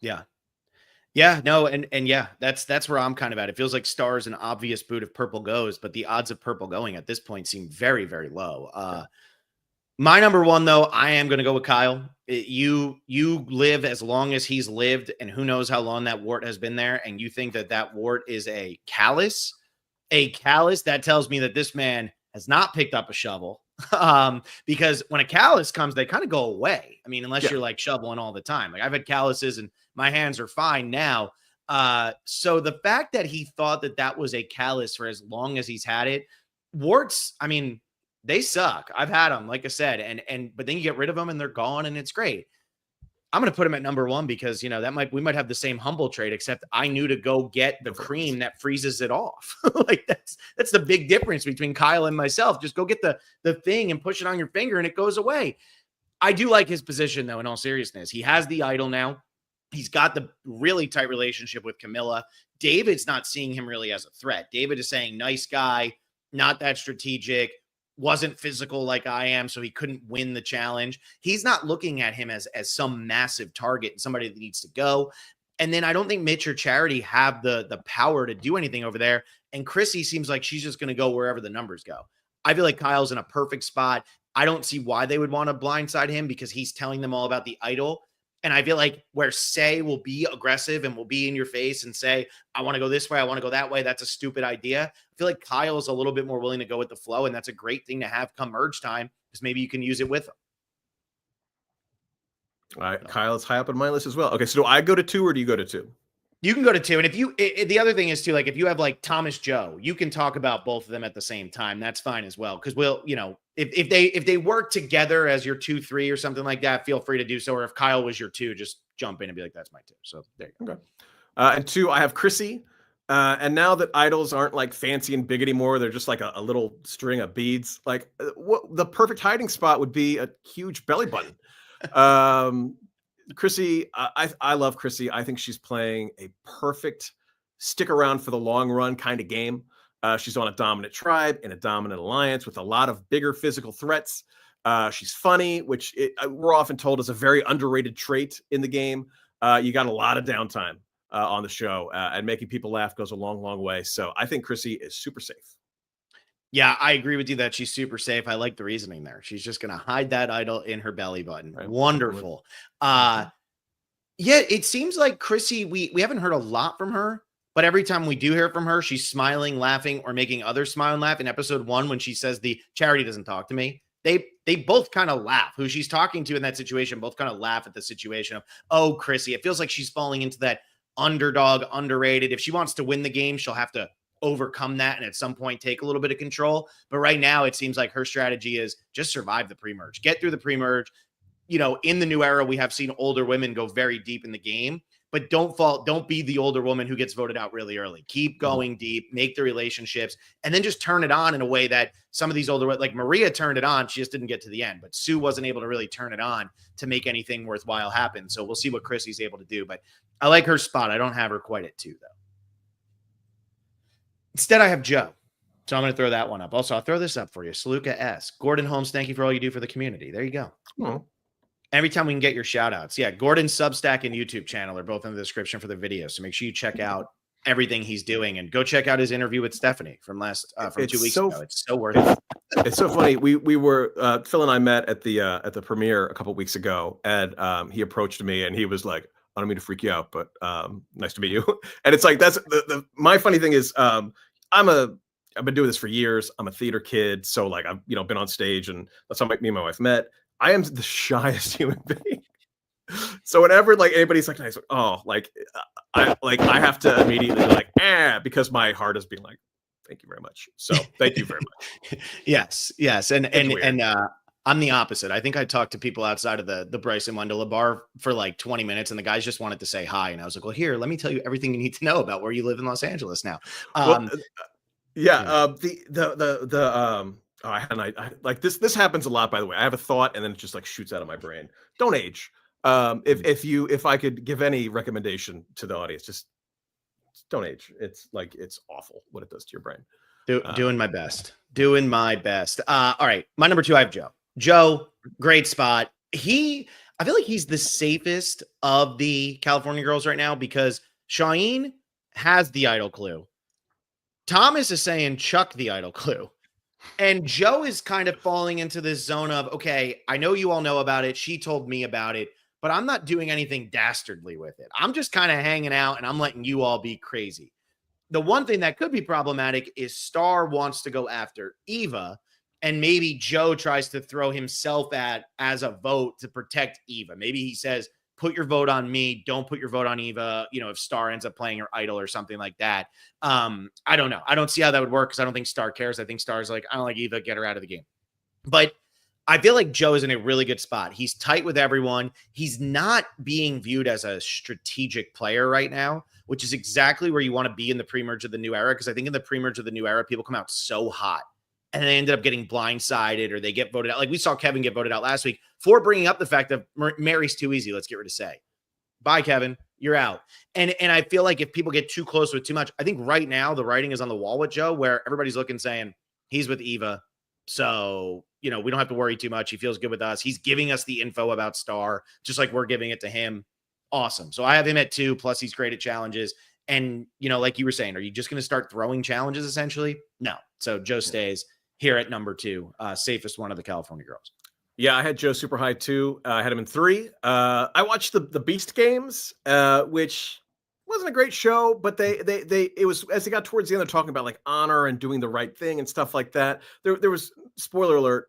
no, and yeah, that's where I'm kind of at. It feels like Star is an obvious boot if Purple goes, but the odds of Purple going at this point seem very, very low. My number one, though, I am going to go with Kyle. You live as long as he's lived, and who knows how long that wart has been there, and you think that wart is a callus? A callus, that tells me that this man has not picked up a shovel. Because when a callus comes, they kind of go away. I mean, unless you're like shoveling all the time. Like I've had calluses and my hands are fine now. So the fact that he thought that was a callus for as long as he's had it, warts, I mean, they suck. I've had them, like I said, but then you get rid of them and they're gone and it's great. I'm going to put him at number one because, we might have the same humble trade, except I knew to go get the cream that freezes it off. Like that's the big difference between Kyle and myself. Just go get the thing and push it on your finger and it goes away. I do like his position though, in all seriousness. He has the idol now. He's got the really tight relationship with Camilla. David's not seeing him really as a threat. David is saying, nice guy, not that strategic, wasn't physical like I am, so he couldn't win the challenge. He's not looking at him as some massive target and somebody that needs to go. And then I don't think Mitch or Charity have the power to do anything over there. And Chrissy seems like she's just going to go wherever the numbers go. I feel like Kyle's in a perfect spot. I don't see why they would want to blindside him because he's telling them all about the idol. And I feel like where Say will be aggressive and will be in your face and say, I want to go this way, I want to go that way, that's a stupid idea. I feel like Kyle is a little bit more willing to go with the flow, and that's a great thing to have come merge time because maybe you can use it with him. All right, Kyle is high up on my list as well. Okay, so do I go to 2 or do you go to 2? You can go to 2. And the other thing is too, like if you have like Thomas Joe, you can talk about both of them at the same time. That's fine as well. Cause we'll, if they work together as your 2, 3 or something like that, feel free to do so. Or if Kyle was your 2, just jump in and be like, that's my 2. So there you go. Okay. And 2, I have Chrissy. And now that idols aren't like fancy and big anymore, they're just like a little string of beads. Like what the perfect hiding spot would be a huge belly button. Chrissy, I love Chrissy. I think she's playing a perfect stick around for the long run kind of game. She's on a dominant tribe in a dominant alliance with a lot of bigger physical threats. She's funny, which we're often told is a very underrated trait in the game. You got a lot of downtime on the show, and making people laugh goes a long, long way. So I think Chrissy is super safe. Yeah, I agree with you that she's super safe. I like the reasoning there. She's just going to hide that idol in her belly button. Right. Wonderful. Yeah, it seems like Chrissy, we haven't heard a lot from her, but every time we do hear from her, she's smiling, laughing, or making others smile and laugh. In episode 1, when she says the Charity doesn't talk to me, they both kind of laugh. Who she's talking to in that situation both kind of laugh at the situation of, oh, Chrissy. It feels like she's falling into that underdog, underrated. If she wants to win the game, she'll have to overcome that and at some point take a little bit of control. But right now it seems like her strategy is just survive the pre-merge, get through the pre-merge. In the new era, we have seen older women go very deep in the game, but don't be the older woman who gets voted out really early. Keep going deep, make the relationships, and then just turn it on in a way that some of these older, like Maria turned it on. She just didn't get to the end, but Sue wasn't able to really turn it on to make anything worthwhile happen. So we'll see what Chrissy's able to do, but I like her spot. I don't have her quite at 2 though. Instead, I have Joe. So I'm going to throw that one up. Also, I'll throw this up for you. Saluka S. Gordon Holmes, thank you for all you do for the community. There you go. Oh. Every time we can get your shout outs. Yeah, Gordon's Substack and YouTube channel are both in the description for the video. So make sure you check out everything he's doing and go check out his interview with Stephanie from 2 weeks ago. It's so worth it. It's so funny. We were Phil and I met at the premiere a couple of weeks ago, and he approached me and he was like, I don't mean to freak you out, but nice to meet you. And it's like, that's my funny thing is I've been doing this for years. I'm a theater kid. So like I've, been on stage, and that's how me and my wife met. I am the shyest human being. So whenever like anybody's like, nice, oh, like I have to immediately be like, because my heart is being like, thank you very much. So thank you very much. Yes. And I'm the opposite. I think I talked to people outside of the Bryson Wendell bar for like 20 minutes, and the guys just wanted to say hi. And I was like, well, here, let me tell you everything you need to know about where you live in Los Angeles now. Like this happens a lot, by the way. I have a thought and then it just like shoots out of my brain. Don't age. If I could give any recommendation to the audience, just don't age. It's awful what it does to your brain. Doing my best. All right. My number 2, I have Joe. Joe, great spot. I feel like he's the safest of the California girls right now because Shaheen has the idol clue. Thomas is saying chuck the idol clue. And Joe is kind of falling into this zone of, okay, I know you all know about it. She told me about it, but I'm not doing anything dastardly with it. I'm just kind of hanging out and I'm letting you all be crazy. The one thing that could be problematic is Star wants to go after Eva, and maybe Joe tries to throw himself as a vote to protect Eva. Maybe he says, put your vote on me. Don't put your vote on Eva. If Star ends up playing her idol or something like that. I don't know. I don't see how that would work because I don't think Star cares. I think Star's like, I don't like Eva. Get her out of the game. But I feel like Joe is in a really good spot. He's tight with everyone. He's not being viewed as a strategic player right now, which is exactly where you want to be in the pre-merge of the new era. Because I think in the pre-merge of the new era, people come out so hot and they ended up getting blindsided or they get voted out. Like we saw Kevin get voted out last week for bringing up the fact that Mary's too easy. Let's get rid of Say. Bye, Kevin. You're out. And I feel like if people get too close with too much, I think right now the writing is on the wall with Joe where everybody's looking saying he's with Eva. So, we don't have to worry too much. He feels good with us. He's giving us the info about Star, just like we're giving it to him. Awesome. So I have him at 2, plus he's great at challenges. And, like you were saying, are you just going to start throwing challenges essentially? No. So Joe stays here at number 2, safest one of the California girls. Yeah, I had Joe super high too. I had him in 3. I watched the Beast Games, which wasn't a great show, but it was, as they got towards the end, they're talking about like honor and doing the right thing and stuff like that. There was, spoiler alert,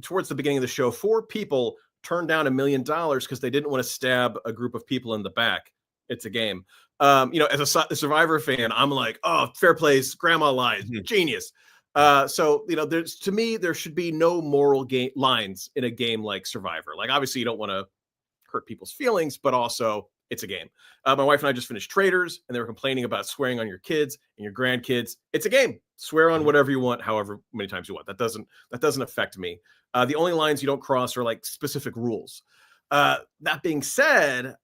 towards the beginning of the show, 4 people turned down $1 million because they didn't want to stab a group of people in the back. It's a game. As a Survivor fan, I'm like, oh, fair plays, grandma lies, genius. So to me, there should be no moral lines in a game like Survivor. Like, obviously, you don't want to hurt people's feelings, but also it's a game. My wife and I just finished Traders, and they were complaining about swearing on your kids and your grandkids. It's a game. Swear on whatever you want, however many times you want. That doesn't affect me. The only lines you don't cross are like specific rules. That being said,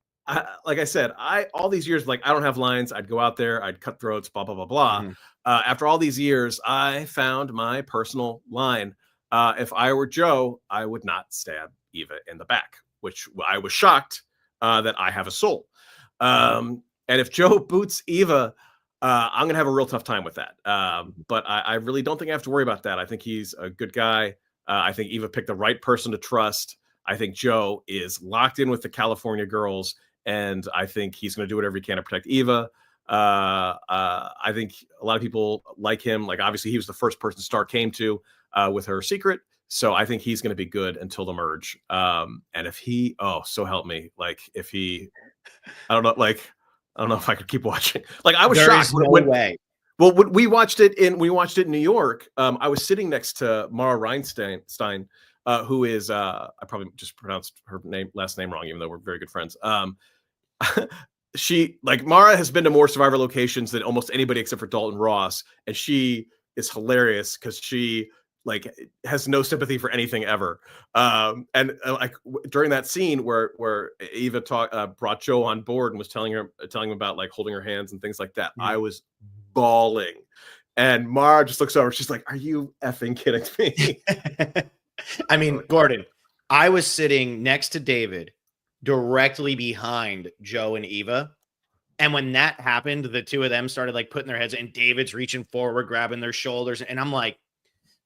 like I said, all these years, like I don't have lines. I'd go out there, I'd cut throats, blah, blah, blah, blah. After all these years, I found my personal line. If I were Joe, I would not stab Eva in the back, which I was shocked that I have a soul. And if Joe boots Eva, I'm going to have a real tough time with that. But I really don't think I have to worry about that. I think he's a good guy. I think Eva picked the right person to trust. I think Joe is locked in with the California girls, and I think he's going to do whatever he can to protect Eva. I think a lot of people like him. Like, obviously, he was the first person Star came to with her secret. So I think he's going to be good until the merge. And if he, so help me. Like, if he, I don't know if I could keep watching. Like, I was shocked. No way. Well, when we watched it in New York, I was sitting next to Mara Reinstein, who is, I probably just pronounced her last name wrong, even though we're very good friends. she like Mara has been to more Survivor locations than almost anybody except for Dalton Ross, and she is hilarious because she like has no sympathy for anything ever. During that scene where Eva brought Joe on board and was telling him about like holding her hands and things like that, I was bawling. And Mara just looks over. She's like, "Are you effing kidding me?" I mean, Gordon, I was sitting next to David, directly behind Joe and Eva. And when that happened, the two of them started like putting their heads in. David's reaching forward, grabbing their shoulders. And I'm like,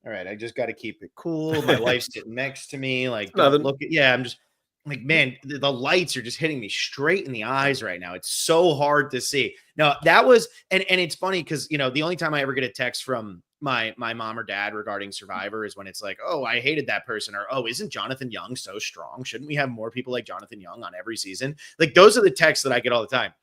all right, I just got to keep it cool. My wife's sitting next to me. Like, don't look at, I'm just like, man, the lights are just hitting me straight in the eyes right now. It's so hard to see. No, that was, and it's funny because, you know, the only time I ever get a text from my mom or dad regarding Survivor is when it's like, oh, I hated that person, or, oh, isn't Jonathan Young so strong? Shouldn't we have more people like Jonathan Young on every season? Like, those are the texts that I get all the time.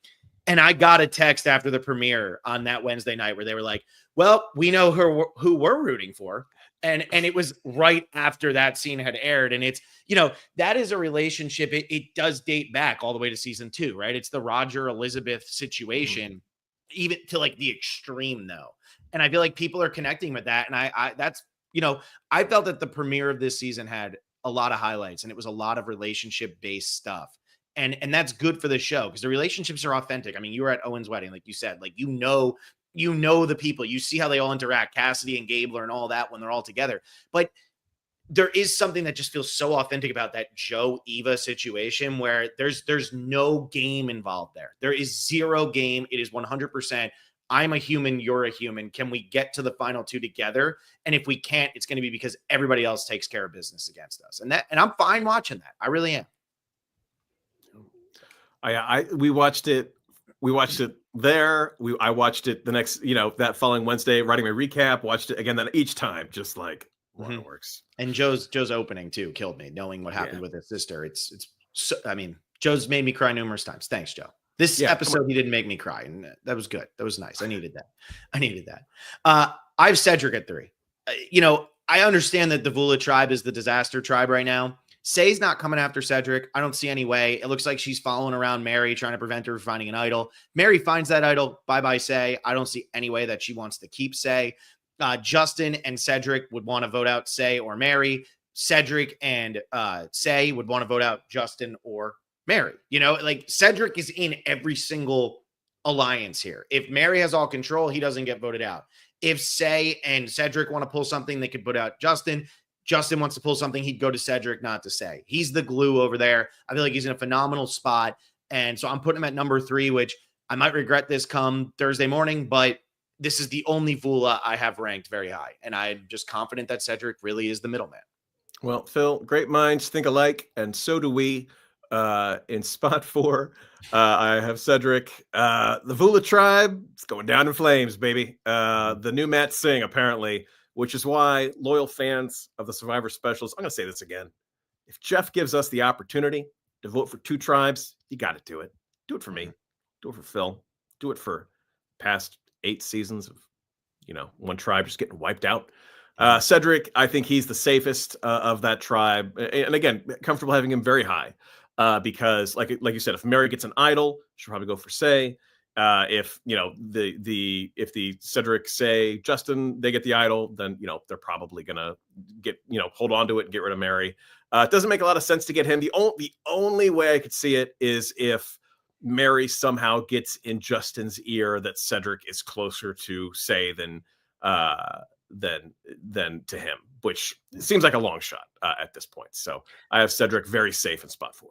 And I got a text after the premiere on that Wednesday night where they were like, well, we know who we're rooting for. And it was right after that scene had aired. And it's, you know, that is a relationship. It does date back all the way to season 2, right? It's the Roger Elizabeth situation, even to like the extreme though. And I feel like people are connecting with that. And I that's, you know, I felt that the premiere of this season had a lot of highlights and it was a lot of relationship based stuff. And that's good for the show because the relationships are authentic. I mean, you were at Owen's wedding, like you said, like, you know the people, you see how they all interact, Cassidy and Gabler and all that when they're all together. But there is something that just feels so authentic about that Joe Eva situation where there's no game involved there. There is zero game. It is 100%. I'm a human. You're a human. Can we get to the final 2 together? And if we can't, it's going to be because everybody else takes care of business against us. And I'm fine watching that. I really am. We watched it. We watched it there. I watched it the next, that following Wednesday, writing my recap, watched it again. Then each time, just like waterworks. And Joe's opening too killed me. Knowing what happened with his sister, it's. So, I mean, Joe's made me cry numerous times. Thanks, Joe. This episode, he didn't make me cry, and that was good. That was nice. I needed that. I have Cedric at 3. I understand that the Vula tribe is the disaster tribe right now. Say's not coming after Cedric. I don't see any way. It looks like she's following around Mary, trying to prevent her from finding an idol. Mary finds that idol. Bye-bye, Say. I don't see any way that she wants to keep Say. Justin and Cedric would want to vote out Say or Mary. Cedric and Say would want to vote out Justin or Mary. Like, Cedric is in every single alliance here. If Mary has all control, he doesn't get voted out. If Say and Cedric want to pull something, they could put out Justin. Justin wants to pull something, he'd go to Cedric, not to Say. He's the glue over there. I feel like he's in a phenomenal spot. And so I'm putting him at number 3, which I might regret this come Thursday morning, but this is the only Vula I have ranked very high. And I'm just confident that Cedric really is the middleman. Well, Phil, great minds think alike, and so do we. In spot 4, I have Cedric. The Vula tribe, it's going down in flames, baby. The new Matt Singh, apparently, which is why loyal fans of the Survivor Specials, I'm going to say this again. If Jeff gives us the opportunity to vote for 2 tribes, you got to do it. Do it for me. Do it for Phil. Do it for past 8 seasons of, one tribe just getting wiped out. Cedric, I think he's the safest of that tribe. And again, comfortable having him very high because like you said, if Mary gets an idol, she'll probably go for Say. If if the Cedric, Say, Justin, they get the idol, then they're probably gonna get hold on to it and get rid of Mary. It doesn't make a lot of sense to get him. The only way I could see it is if Mary somehow gets in Justin's ear that Cedric is closer to Say than to him, which seems like a long shot at this point. So I have Cedric very safe in spot 4.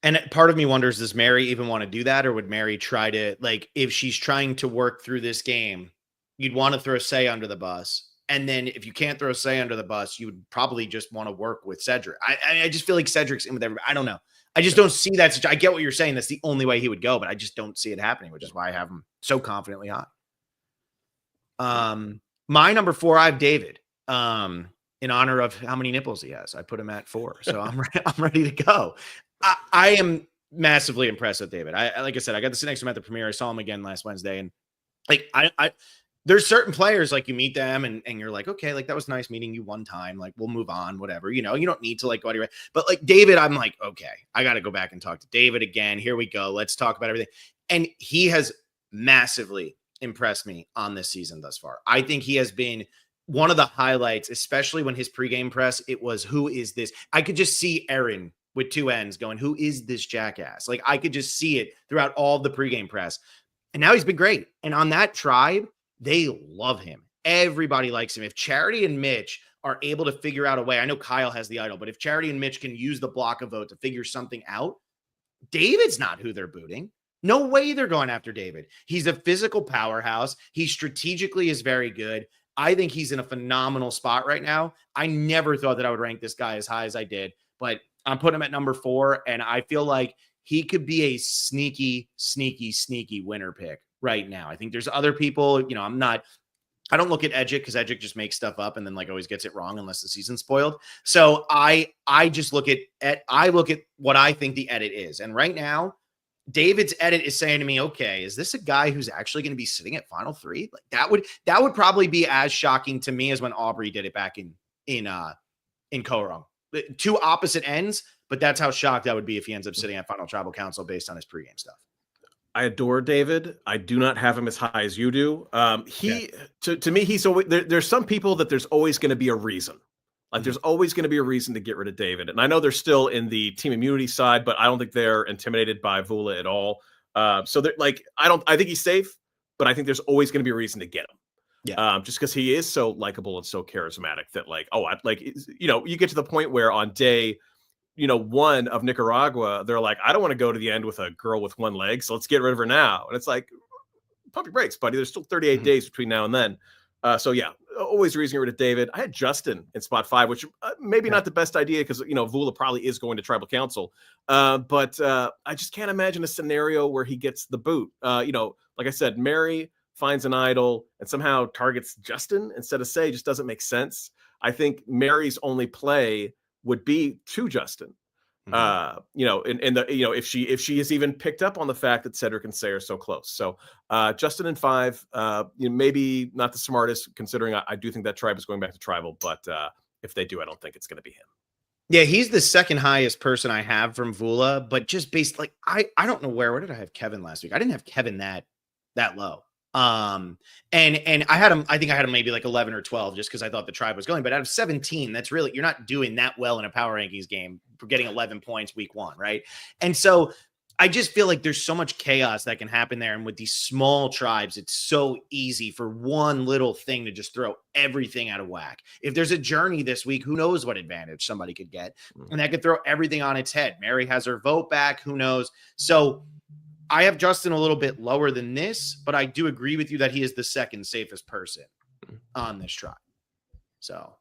And part of me wonders, does Mary even want to do that? Or would Mary try to, like, if she's trying to work through this game, you'd want to throw Say under the bus. And then if you can't throw Say under the bus, you would probably just want to work with Cedric. I just feel like Cedric's in with everybody. I don't know. I just don't see that. I get what you're saying. That's the only way he would go, but I just don't see it happening, which is why I have him so confidently high. My number 4, I have David. In honor of how many nipples he has, I put him at 4. So I'm ready to go. I am massively impressed with David. Like I said, I got to sit next to him at the premiere. I saw him again last Wednesday, and like there's certain players, like, you meet them and you're like, okay, like, that was nice meeting you one time. Like, we'll move on, whatever. You don't need to like go anywhere. But like David, I'm like, okay, I got to go back and talk to David again. Here we go. Let's talk about everything. And he has massively impressed me on this season thus far. I think he has been one of the highlights, especially when his pregame press, it was, who is this? I could just see Aaron with 2 N's going, who is this jackass? Like, I could just see it throughout all the pregame press. And now he's been great. And on that tribe, they love him. Everybody likes him. If Charity and Mitch are able to figure out a way, I know Kyle has the idol, but if Charity and Mitch can use the block of vote to figure something out, David's not who they're booting. No way they're going after David. He's a physical powerhouse. He strategically is very good. I think he's in a phenomenal spot right now. I never thought that I would rank this guy as high as I did, but I'm putting him at number 4, and I feel like he could be a sneaky, sneaky, sneaky winner pick right now. I think there's other people, I don't look at Edgic because Edgic just makes stuff up and then like always gets it wrong unless the season's spoiled. So I just look at what I think the edit is. And right now, David's edit is saying to me, okay, is this a guy who's actually going to be sitting at final 3? Like that would probably be as shocking to me as when Aubrey did it back in Korong. 2 opposite ends, but that's how shocked I would be if he ends up sitting at final tribal council based on his pregame stuff. I adore David. I do not have him as high as you do. To me, he's always there's some people that there's always going to be a reason. Like there's always going to be a reason to get rid of David. And I know they're still in the team immunity side, but I don't think they're intimidated by Vula at all. So they're like, I think he's safe, but I think there's always going to be a reason to get him. Yeah. Just because he is so likable and so charismatic that you get to the point where on day 1 of Nicaragua, they're like, I don't want to go to the end with a girl with 1 leg, so let's get rid of her now. And it's like, pump your brakes, buddy. There's still 38 days between now and then. So yeah, always reason to get rid of David. I had Justin in spot 5, which maybe not the best idea because Vula probably is going to tribal council. But I just can't imagine a scenario where he gets the boot. Like I said, Mary finds an idol and somehow targets Justin instead of Say just doesn't make sense. I think Mary's only play would be to Justin. If she has even picked up on the fact that Cedric and Say are so close. So Justin in 5, maybe not the smartest considering I do think that tribe is going back to tribal, but if they do, I don't think it's going to be him. Yeah, he's the second highest person I have from Vula, but just based like I don't know where did I have Kevin last week? I didn't have Kevin that low. And I had him, I think I had him maybe like 11 or 12 just because I thought the tribe was going, but out of 17, that's really, you're not doing that well in a power rankings game for getting 11 points week 1. Right. And so I just feel like there's so much chaos that can happen there. And with these small tribes, it's so easy for one little thing to just throw everything out of whack. If there's a journey this week, who knows what advantage somebody could get, and that could throw everything on its head. Mary has her vote back. Who knows? So I have Justin a little bit lower than this, but I do agree with you that he is the second safest person on this tribe. So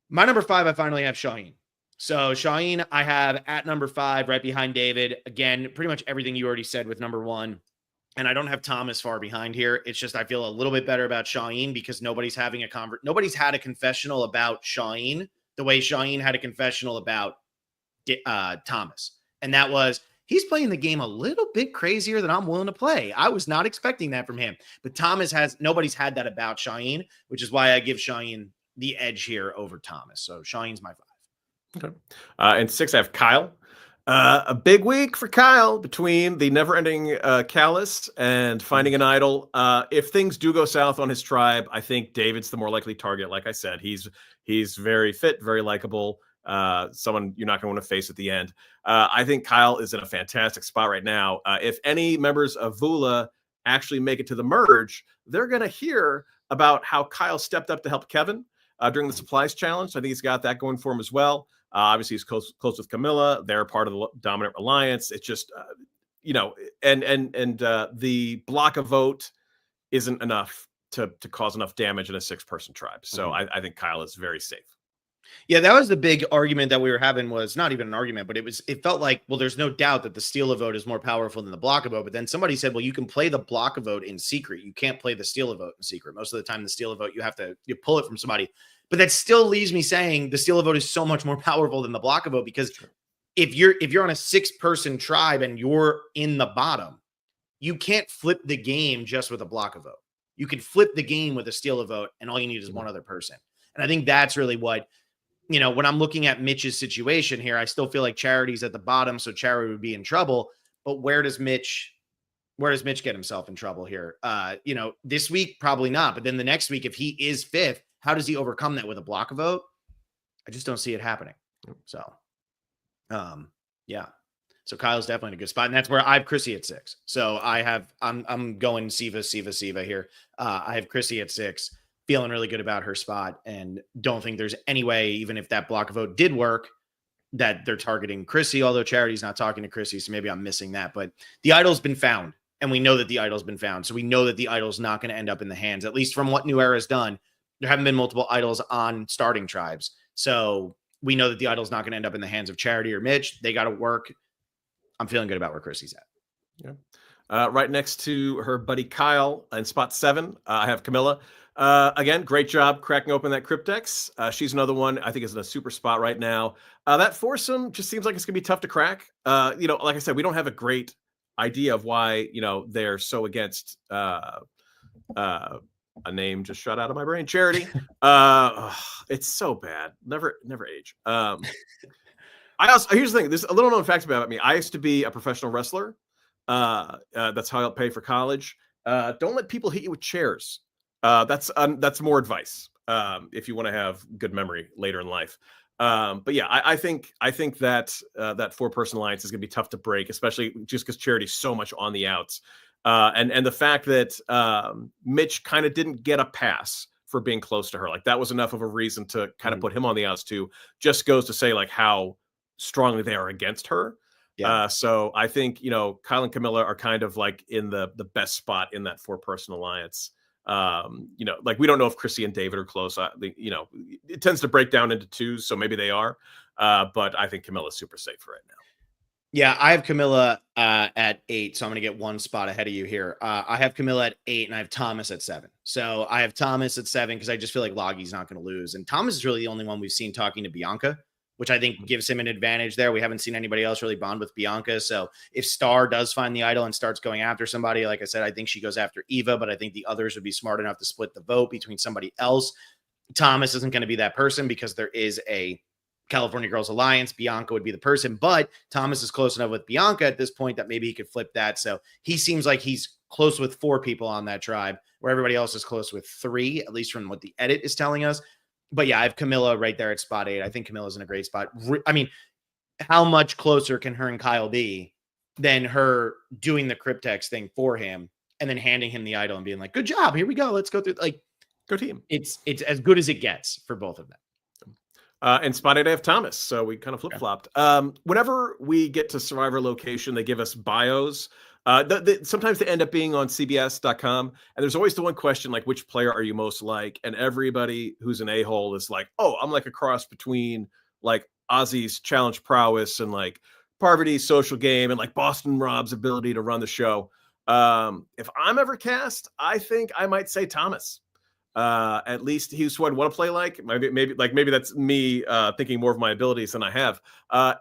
my number 5, I finally have Shaheen. So Shaheen, I have at number 5, right behind David. Again, pretty much everything you already said with number 1. And I don't have Thomas far behind here. It's just I feel a little bit better about Shaheen because nobody's had a confessional about Shaheen the way Shaheen had a confessional about Thomas. And that was, he's playing the game a little bit crazier than I'm willing to play. I was not expecting that from him. But nobody's had that about Shaheen, which is why I give Shaheen the edge here over Thomas. So Shaheen's my 5. Okay. And 6, I have Kyle. A big week for Kyle between the never-ending callus and finding an idol. If things do go south on his tribe, I think David's the more likely target. Like I said, he's very fit, very likable. Someone you're not going to want to face at the end. I think Kyle is in a fantastic spot right now. If any members of Vula actually make it to the merge, they're going to hear about how Kyle stepped up to help Kevin during the supplies challenge. So I think he's got that going for him as well. Obviously, he's close with Camilla. They're part of the dominant alliance. It's just, the block of vote isn't enough to cause enough damage in a 6-person tribe. So I think Kyle is very safe. Yeah, that was the big argument that we were having, was not even an argument, but it felt like, well, there's no doubt that the steal a vote is more powerful than the block a vote. But then somebody said, well, you can play the block a vote in secret. You can't play the steal a vote in secret. Most of the time, the steal a vote, you pull it from somebody. But that still leaves me saying the steal a vote is so much more powerful than the block a vote, because if you're on a 6-person tribe and you're in the bottom, you can't flip the game just with a block a vote. You can flip the game with a steal a vote, and all you need is one other person. And I think that's really what, when I'm looking at Mitch's situation here, I still feel like Charity's at the bottom, so Charity would be in trouble. But where does Mitch get himself in trouble here? This week, probably not. But then the next week, if he is fifth, how does he overcome that with a block vote? I just don't see it happening. So, yeah. So Kyle's definitely in a good spot. And that's where I have Chrissy at 6. So I'm going Siva here. I have Chrissy at 6, feeling really good about her spot, and don't think there's any way, even if that block vote did work, that they're targeting Chrissy, although Charity's not talking to Chrissy. So maybe I'm missing that, but the idol's been found. And we know that the idol's been found. So we know that the idol's not going to end up in the hands, at least from what New Era has done. There haven't been multiple idols on starting tribes. So we know that the idol's not going to end up in the hands of Charity or Mitch. They got to work. I'm feeling good about where Chrissy's at. Yeah. Right next to her buddy Kyle in spot 7, I have Camilla. Again, great job cracking open that Cryptex. She's another one I think is in a super spot right now. That foursome just seems like it's going to be tough to crack. Like I said, we don't have a great idea of why they're so against a name just shot out of my brain, Charity. It's so bad. Never age. Here's the thing, there's a little known fact about me. I used to be a professional wrestler. That's how I'll pay for college. Don't let people hit you with chairs. That's more advice if you want to have good memory later in life. But yeah, I think that that 4-person alliance is going to be tough to break, especially just because Charity's so much on the outs. And the fact that Mitch kind of didn't get a pass for being close to her, like that was enough of a reason to kind of put him on the outs too. Just goes to say like how strongly they are against her. Yeah. So I think Kyle and Camilla are kind of like in the best spot in that 4-person alliance. Like we don't know if Chrissy and David are close. It tends to break down into 2s, so maybe they are. But I think Camilla's super safe right now. Yeah, I have Camilla at 8, so I'm going to get one spot ahead of you here. I have Camilla at 8, and I have Thomas at 7. So I have Thomas at 7 because I just feel like Loggy's not going to lose. And Thomas is really the only one we've seen talking to Bianca, which I think gives him an advantage there. We haven't seen anybody else really bond with Bianca. So if Star does find the idol and starts going after somebody, like I said, I think she goes after Eva, but I think the others would be smart enough to split the vote between somebody else. Thomas isn't going to be that person because there is a California Girls Alliance. Bianca would be the person, but Thomas is close enough with Bianca at this point that maybe he could flip that. So he seems like he's close with 4 people on that tribe, where everybody else is close with 3, at least from what the edit is telling us. But yeah, I have Camilla right there at spot 8. I think Camilla's in a great spot. I mean, how much closer can her and Kyle be than her doing the Cryptex thing for him and then handing him the idol and being like, good job, here we go, let's go through. Like, go team. It's as good as it gets for both of them. And spot 8, I have Thomas. So we kind of flip-flopped. Whenever we get to Survivor location, they give us bios. Sometimes they end up being on CBS.com. And there's always the one question, like, which player are you most like? And everybody who's an a-hole is like, oh, I'm like a cross between like Ozzy's challenge prowess and like Parvati's social game and like Boston Rob's ability to run the show. If I'm ever cast, I think I might say Thomas. At least he's who I'd want to play like. Maybe that's me thinking more of my abilities than I have.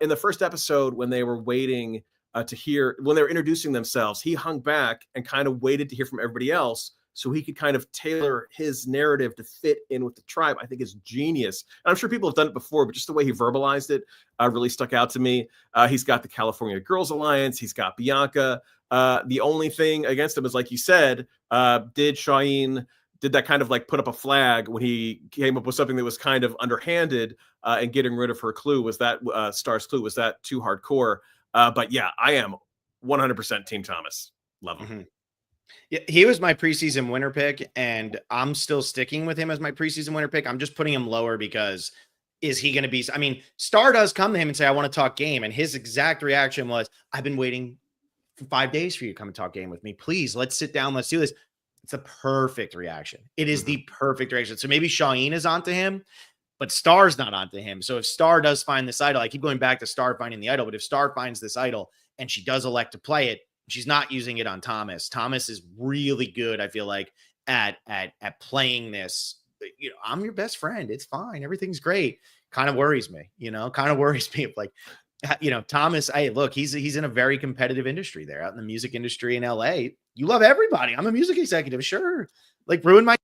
In the first episode, when they were waiting to hear, when they were introducing themselves, he hung back and kind of waited to hear from everybody else so he could kind of tailor his narrative to fit in with the tribe. I think is genius. And I'm sure people have done it before, but just the way he verbalized it really stuck out to me. He's got the California Girls Alliance. He's got Bianca. The only thing against him is, like you said, did that kind of like put up a flag when he came up with something that was kind of underhanded and getting rid of her clue? Was that Star's clue? Was that too hardcore? But yeah, I am 100% Team Thomas. Love him. Mm-hmm. Yeah, he was my preseason winner pick, and I'm still sticking with him as my preseason winner pick. I'm just putting him lower because is he going to be? I mean, Star does come to him and say, I want to talk game. And his exact reaction was, I've been waiting for 5 days for you to come and talk game with me. Please, let's sit down. Let's do this. It's a perfect reaction. It is the perfect reaction. So maybe Shaheen is onto him, but Star's not onto him. So if Star does find this idol, I keep going back to Star finding the idol, but if Star finds this idol and she does elect to play it, she's not using it on Thomas. Thomas is really good, I feel like, at playing this. I'm your best friend. It's fine. Everything's great. Kind of worries me, kind of worries me. If like You know, Thomas, hey, look, he's in a very competitive industry there, out in the music industry in LA. You love everybody. I'm a music executive, sure. Like ruin my,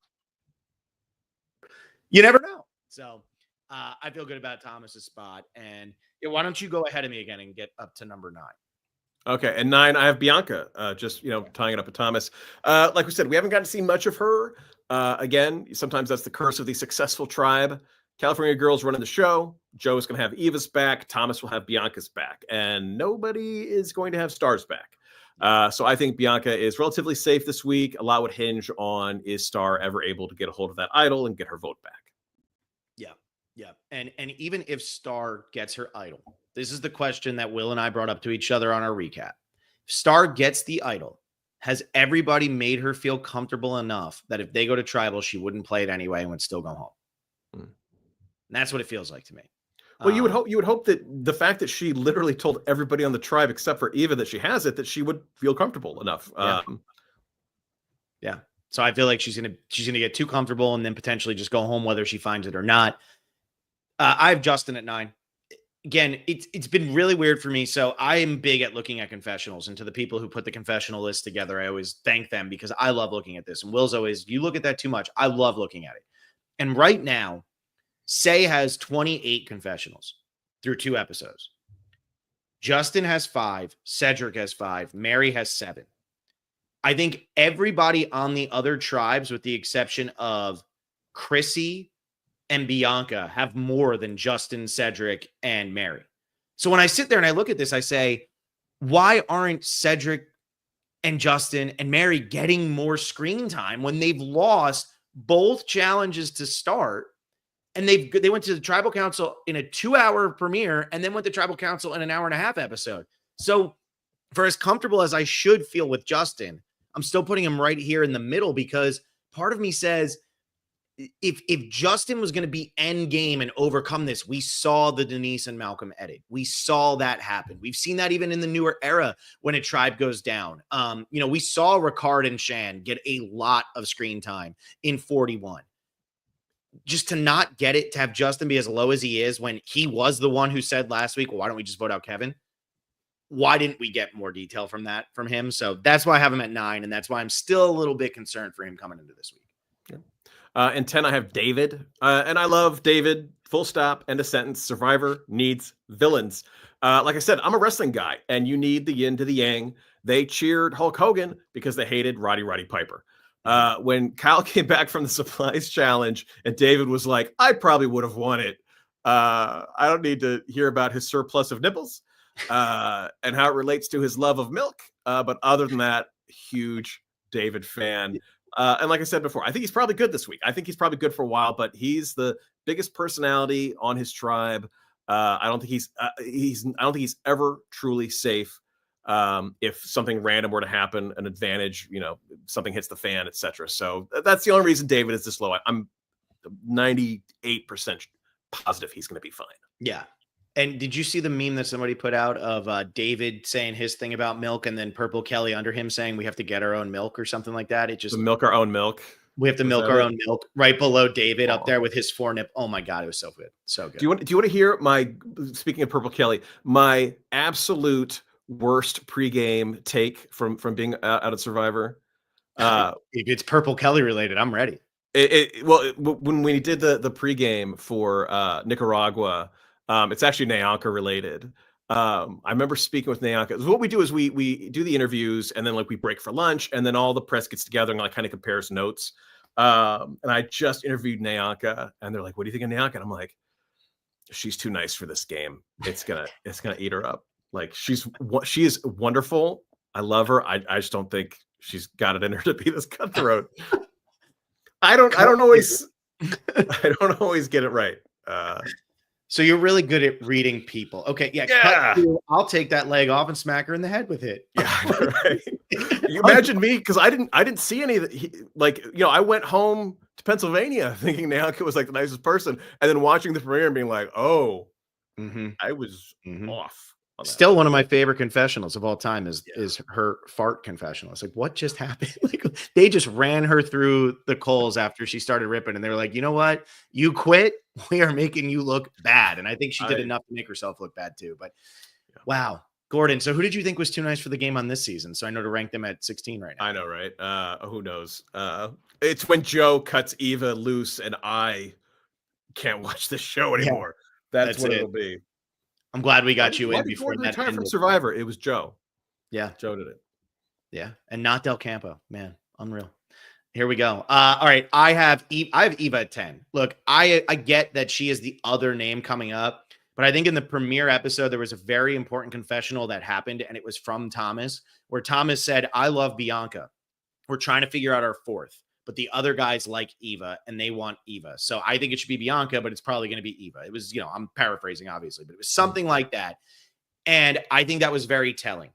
you never know. So I feel good about Thomas's spot. And yeah, why don't you go ahead of me again and get up to number 9? Okay, and 9, I have Bianca. Just tying it up with Thomas. Like we said, we haven't gotten to see much of her. Again, sometimes that's the curse of the successful tribe. California girls running the show. Joe is going to have Eva's back. Thomas will have Bianca's back, and nobody is going to have Star's back. So I think Bianca is relatively safe this week. A lot would hinge on, is Star ever able to get a hold of that idol and get her vote back? Yeah. Yeah. And even if Star gets her idol, this is the question that Will and I brought up to each other on our recap. If Star gets the idol, has everybody made her feel comfortable enough that if they go to tribal, she wouldn't play it anyway and would still go home? And that's what it feels like to me. Well, you would hope that the fact that she literally told everybody on the tribe except for Eva that she has it, that she would feel comfortable enough. Yeah. Yeah. So I feel like she's gonna get too comfortable and then potentially just go home whether she finds it or not. I have Justin at 9. Again, it's been really weird for me. So I am big at looking at confessionals, and to the people who put the confessional list together, I always thank them because I love looking at this. And Will's always, you look at that too much. I love looking at it. And right now, Say has 28 confessionals through 2 episodes. Justin has 5. Cedric has 5. Mary has 7. I think everybody on the other tribes, with the exception of Chrissy and Bianca, have more than Justin, Cedric, and Mary. So when I sit there and I look at this, I say, why aren't Cedric and Justin and Mary getting more screen time when they've lost both challenges to start? And they went to the tribal council in a 2-hour premiere and then went to tribal council in an 1.5-hour episode. So for as comfortable as I should feel with Justin, I'm still putting him right here in the middle because part of me says, if Justin was going to be end game and overcome this, we saw the Denise and Malcolm edit. We saw that happen. We've seen that even in the newer era when a tribe goes down. We saw Ricard and Shan get a lot of screen time in 41. Just to not get it, to have Justin be as low as he is when he was the one who said last week, well, why don't we just vote out Kevin? Why didn't we get more detail from him? So that's why I have him at 9. And that's why I'm still a little bit concerned for him coming into this week. And 10, I have David. And I love David, full stop, end of sentence. Survivor needs villains. Like I said, I'm a wrestling guy, and you need the yin to the yang. They cheered Hulk Hogan because they hated Roddy Piper. When Kyle came back from the supplies challenge and David was like, I probably would have won it. I don't need to hear about his surplus of nipples and how it relates to his love of milk. But other than that, huge David fan. And like I said before, I think he's probably good this week. I think he's probably good for a while, but he's the biggest personality on his tribe. I don't think he's ever truly safe. If something random were to happen, an advantage, something hits the fan, etc. So that's the only reason David is this low. I'm 98% positive he's going to be fine. Yeah. And did you see the meme that somebody put out of David saying his thing about milk and then Purple Kelly under him saying we have to get our own milk or something like that? It just milk our own milk. We have to milk our own milk right below David up there with his 4 nip. Oh my God, it was so good. So good. Do you want to hear speaking of Purple Kelly, my absolute worst pregame take from being out of Survivor? If it's Purple Kelly related, I'm ready. When we did the pregame for Nicaragua, it's actually Nyanka related. I remember speaking with Nyanka. What we do is we do the interviews and then we break for lunch and then all the press gets together and kind of compares notes. And I just interviewed Nyanka and they're like, what do you think of Nyanka? And I'm like, she's too nice for this game. It's gonna eat her up. She is wonderful. I love her. I just don't think she's got it in her to be this cutthroat. I don't always get it right. So you're really good at reading people. Okay, yeah. I'll take that leg off and smack her in the head with it. Yeah, right. You imagine me because I didn't see any of that. I went home to Pennsylvania thinking Nyanka was the nicest person, and then watching the premiere and being like, oh, I was off. Still one of my favorite confessionals of all time is her fart confessional. It's what just happened? They just ran her through the coals after she started ripping and they were like, you know what? You quit. we are making you look bad. And I think she did I enough to make herself look bad too. But Yeah. wow. Gordon, so who did you think was too nice for the game on this season? So I know to rank them at 16 right now. I know, right? Who knows? It's when Joe cuts Eva loose and I can't watch this show Yeah, anymore. That's that's what it. it'll be. I'm glad we Why got did, you why in did before Gordon that retire from ended. Survivor? It was Joe. Yeah. Joe did it. Yeah. And not Del Campo. Man, unreal. Here we go. All right. I have Eva at 10. Look, I get that she is the other name coming up, but I think in the premiere episode, there was a very important confessional that happened, and it was from Thomas, where Thomas said, I love Bianca. We're trying to figure out our fourth, but the other guys like Eva and they want Eva. So I think it should be Bianca, but it's probably going to be Eva. It was, I'm paraphrasing, obviously, but it was something like that. And I think that was very telling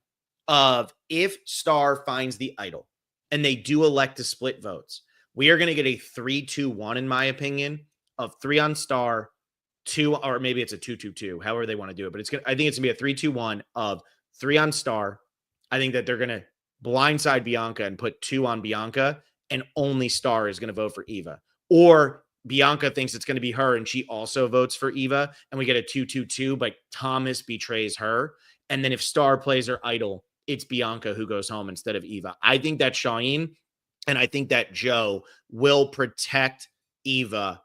of if Star finds the idol and they do elect to split votes, we are going to get a 3-2-1, in my opinion, of 3 on Star, 2, or maybe it's a 2-2-2, however they want to do it. But I think it's going to be a 3-2-1 of 3 on Star. I think that they're going to blindside Bianca and put 2 on Bianca, and only Star is going to vote for Eva. Or Bianca thinks it's going to be her and she also votes for Eva, and we get a 2-2-2, but Thomas betrays her. And then if Star plays her idol, it's Bianca who goes home instead of Eva. I think that Shaheen and I think that Joe will protect Eva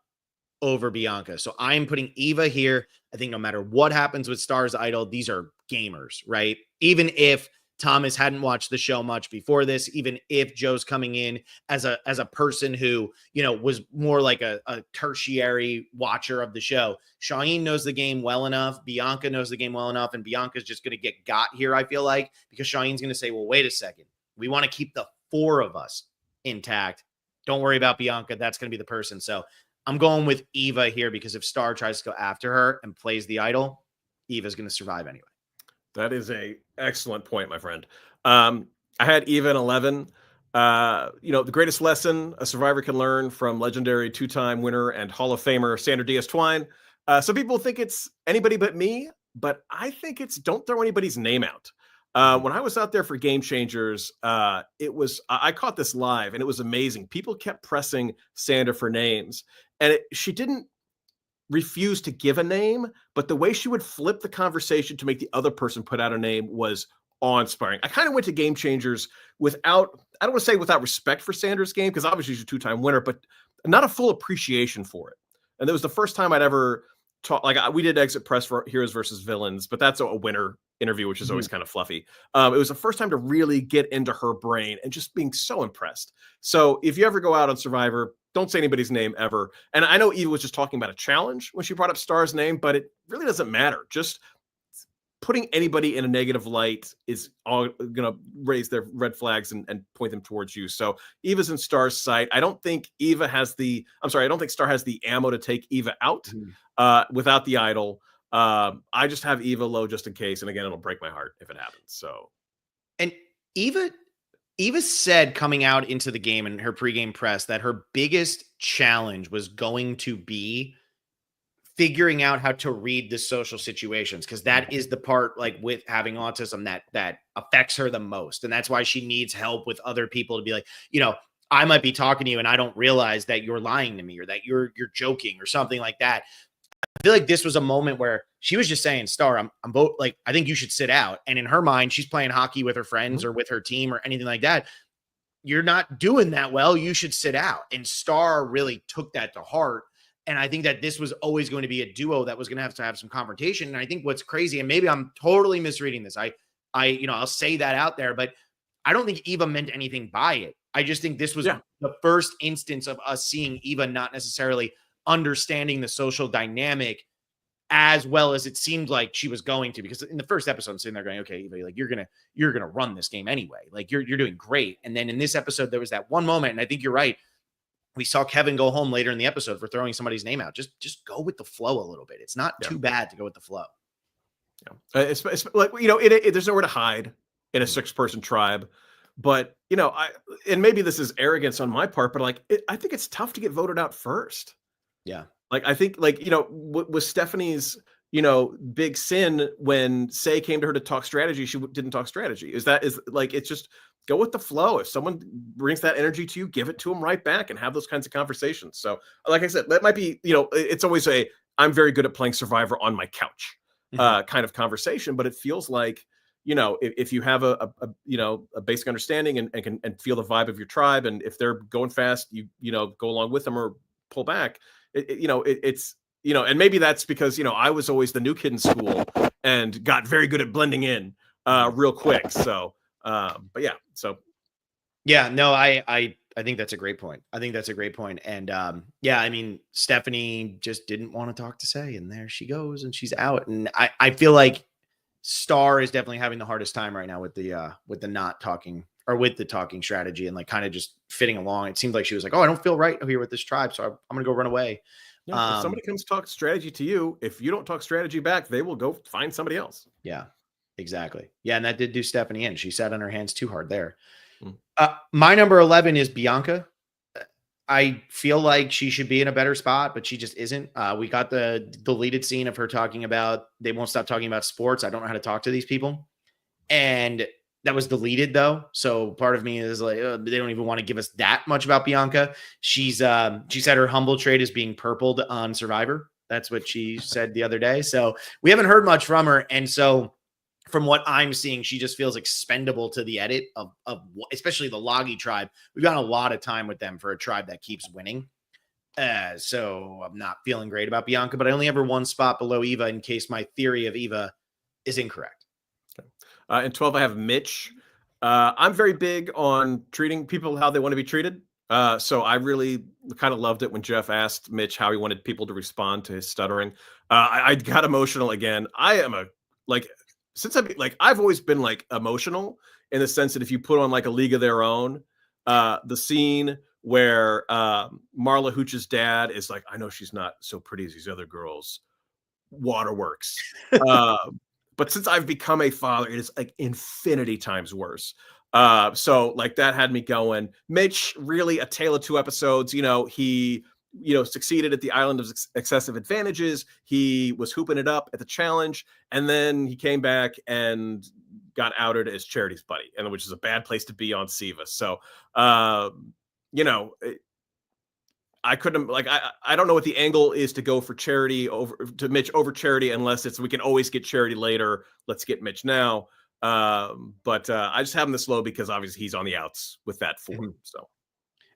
over Bianca. So I'm putting Eva here. I think no matter what happens with Star's idol, these are gamers, right? Even if Thomas hadn't watched the show much before this, even if Joe's coming in as a person who, was more like a tertiary watcher of the show, Shaheen knows the game well enough. Bianca knows the game well enough. And Bianca's just going to get got here, I feel like, because Shaheen's going to say, well, wait a second. We want to keep the 4 of us intact. Don't worry about Bianca. That's going to be the person. So I'm going with Eva here because if Star tries to go after her and plays the idol, Eva's going to survive anyway. That is a excellent point, my friend. I had Eva in 11. The greatest lesson a survivor can learn from legendary 2-time winner and Hall of Famer Sandra Diaz-Twine. Some people think it's anybody but me, but I think it's don't throw anybody's name out. When I was out there for Game Changers, I caught this live and it was amazing. People kept pressing Sandra for names, and she didn't refuse to give a name, but the way she would flip the conversation to make the other person put out a name was awe-inspiring. I kind of went to Game Changers I don't want to say without respect for Sandra's game, because obviously she's a 2-time winner, but not a full appreciation for it. And it was the first time I'd ever talk. We did Exit Press for Heroes versus Villains, but that's a winner interview, which is always kind of fluffy. It was the first time to really get into her brain and just being so impressed. So if you ever go out on Survivor, don't say anybody's name ever. And I know Eva was just talking about a challenge when she brought up Star's name, but it really doesn't matter. Just putting anybody in a negative light is all going to raise their red flags and point them towards you. So Eva's in Star's sight. I don't think Star has the ammo to take Eva out without the idol. I just have Eva low just in case. And again, it'll break my heart if it happens. So, and Eva said coming out into the game in her pregame press that her biggest challenge was going to be figuring out how to read the social situations, because that is the part, like with having autism, that affects her the most. And that's why she needs help with other people to be like, I might be talking to you and I don't realize that you're lying to me or that you're joking or something like that. I feel like this was a moment where she was just saying, Star, I'm both like, I think you should sit out. And in her mind, she's playing hockey with her friends or with her team or anything like that. You're not doing that well. You should sit out. And Star really took that to heart. And I think that this was always going to be a duo that was going to have some confrontation. And I think what's crazy, and maybe I'm totally misreading this, I'll say that out there, but I don't think Eva meant anything by it. I just think this was the first instance of us seeing Eva not necessarily understanding the social dynamic as well as it seemed like she was going to, because in the first episode, I'm sitting there going, okay, Eva, like you're gonna run this game anyway. Like you're doing great. And then in this episode, there was that one moment, and I think you're right. We saw Kevin go home later in the episode for throwing somebody's name out. Just go with the flow a little bit. It's not too bad to go with the flow. Yeah. It's like, there's nowhere to hide in a 6-person tribe, but and maybe this is arrogance on my part, but I think it's tough to get voted out first. Yeah. Like, I think with Stephanie's big sin when Say came to her to talk strategy, she didn't talk strategy. Is like, it's just go with the flow. If someone brings that energy to you, give it to them right back and have those kinds of conversations. So like I said, that might be, it's always I'm very good at playing Survivor on my couch kind of conversation, but it feels like, if you have a basic understanding and feel the vibe of your tribe, and if they're going fast, you go along with them or pull back. It's and maybe that's because I was always the new kid in school and got very good at blending in real quick. So, but yeah, so yeah, no, I think that's a great point. I think that's a great point. And yeah, I mean, Stephanie just didn't want to talk to Say, and there she goes, and she's out. And I feel like Star is definitely having the hardest time right now with the not talking, or with the talking strategy, and like kind of just fitting along. It seemed like she was like, oh, I don't feel right here with this tribe, so I'm gonna go run away. yeah, if somebody comes talk strategy to you, if you don't talk strategy back, they will go find somebody else. Yeah, exactly. Yeah, and that did do Stephanie in. She sat on her hands too hard there. Mm. My number 11 is Bianca. I feel like she should be in a better spot, but she just isn't. We got the deleted scene of her talking about they won't stop talking about sports. I don't know how to talk to these people. And that was deleted though. So part of me is like, they don't even want to give us that much about Bianca. She said her humble trait is being purpled on Survivor. That's what she said the other day. So we haven't heard much from her. And so from what I'm seeing, she just feels expendable to the edit of especially the Loggy tribe. We've got a lot of time with them for a tribe that keeps winning. So I'm not feeling great about Bianca, but I only have her one spot below Eva in case my theory of Eva is incorrect. Okay. In 12, I have Mitch. I'm very big on treating people how they want to be treated. So I really kind of loved it when Jeff asked Mitch how he wanted people to respond to his stuttering. I got emotional again. I am I've always been like emotional in the sense that if you put on like A League of Their Own, the scene where Marla Hooch's dad is like, I know she's not so pretty as these other girls, waterworks. But since I've become a father, it is like infinity times worse. So like that had me going. Mitch, really a tale of two episodes. He succeeded at the Island of Excessive Advantages. He was hooping it up at the challenge, and then he came back and got outed as Charity's buddy, and which is a bad place to be on Siva. So, I couldn't I don't know what the angle is to go for Charity to Mitch over Charity, unless it's we can always get Charity later. Let's get Mitch now. But I just have him this low because obviously he's on the outs with that form. So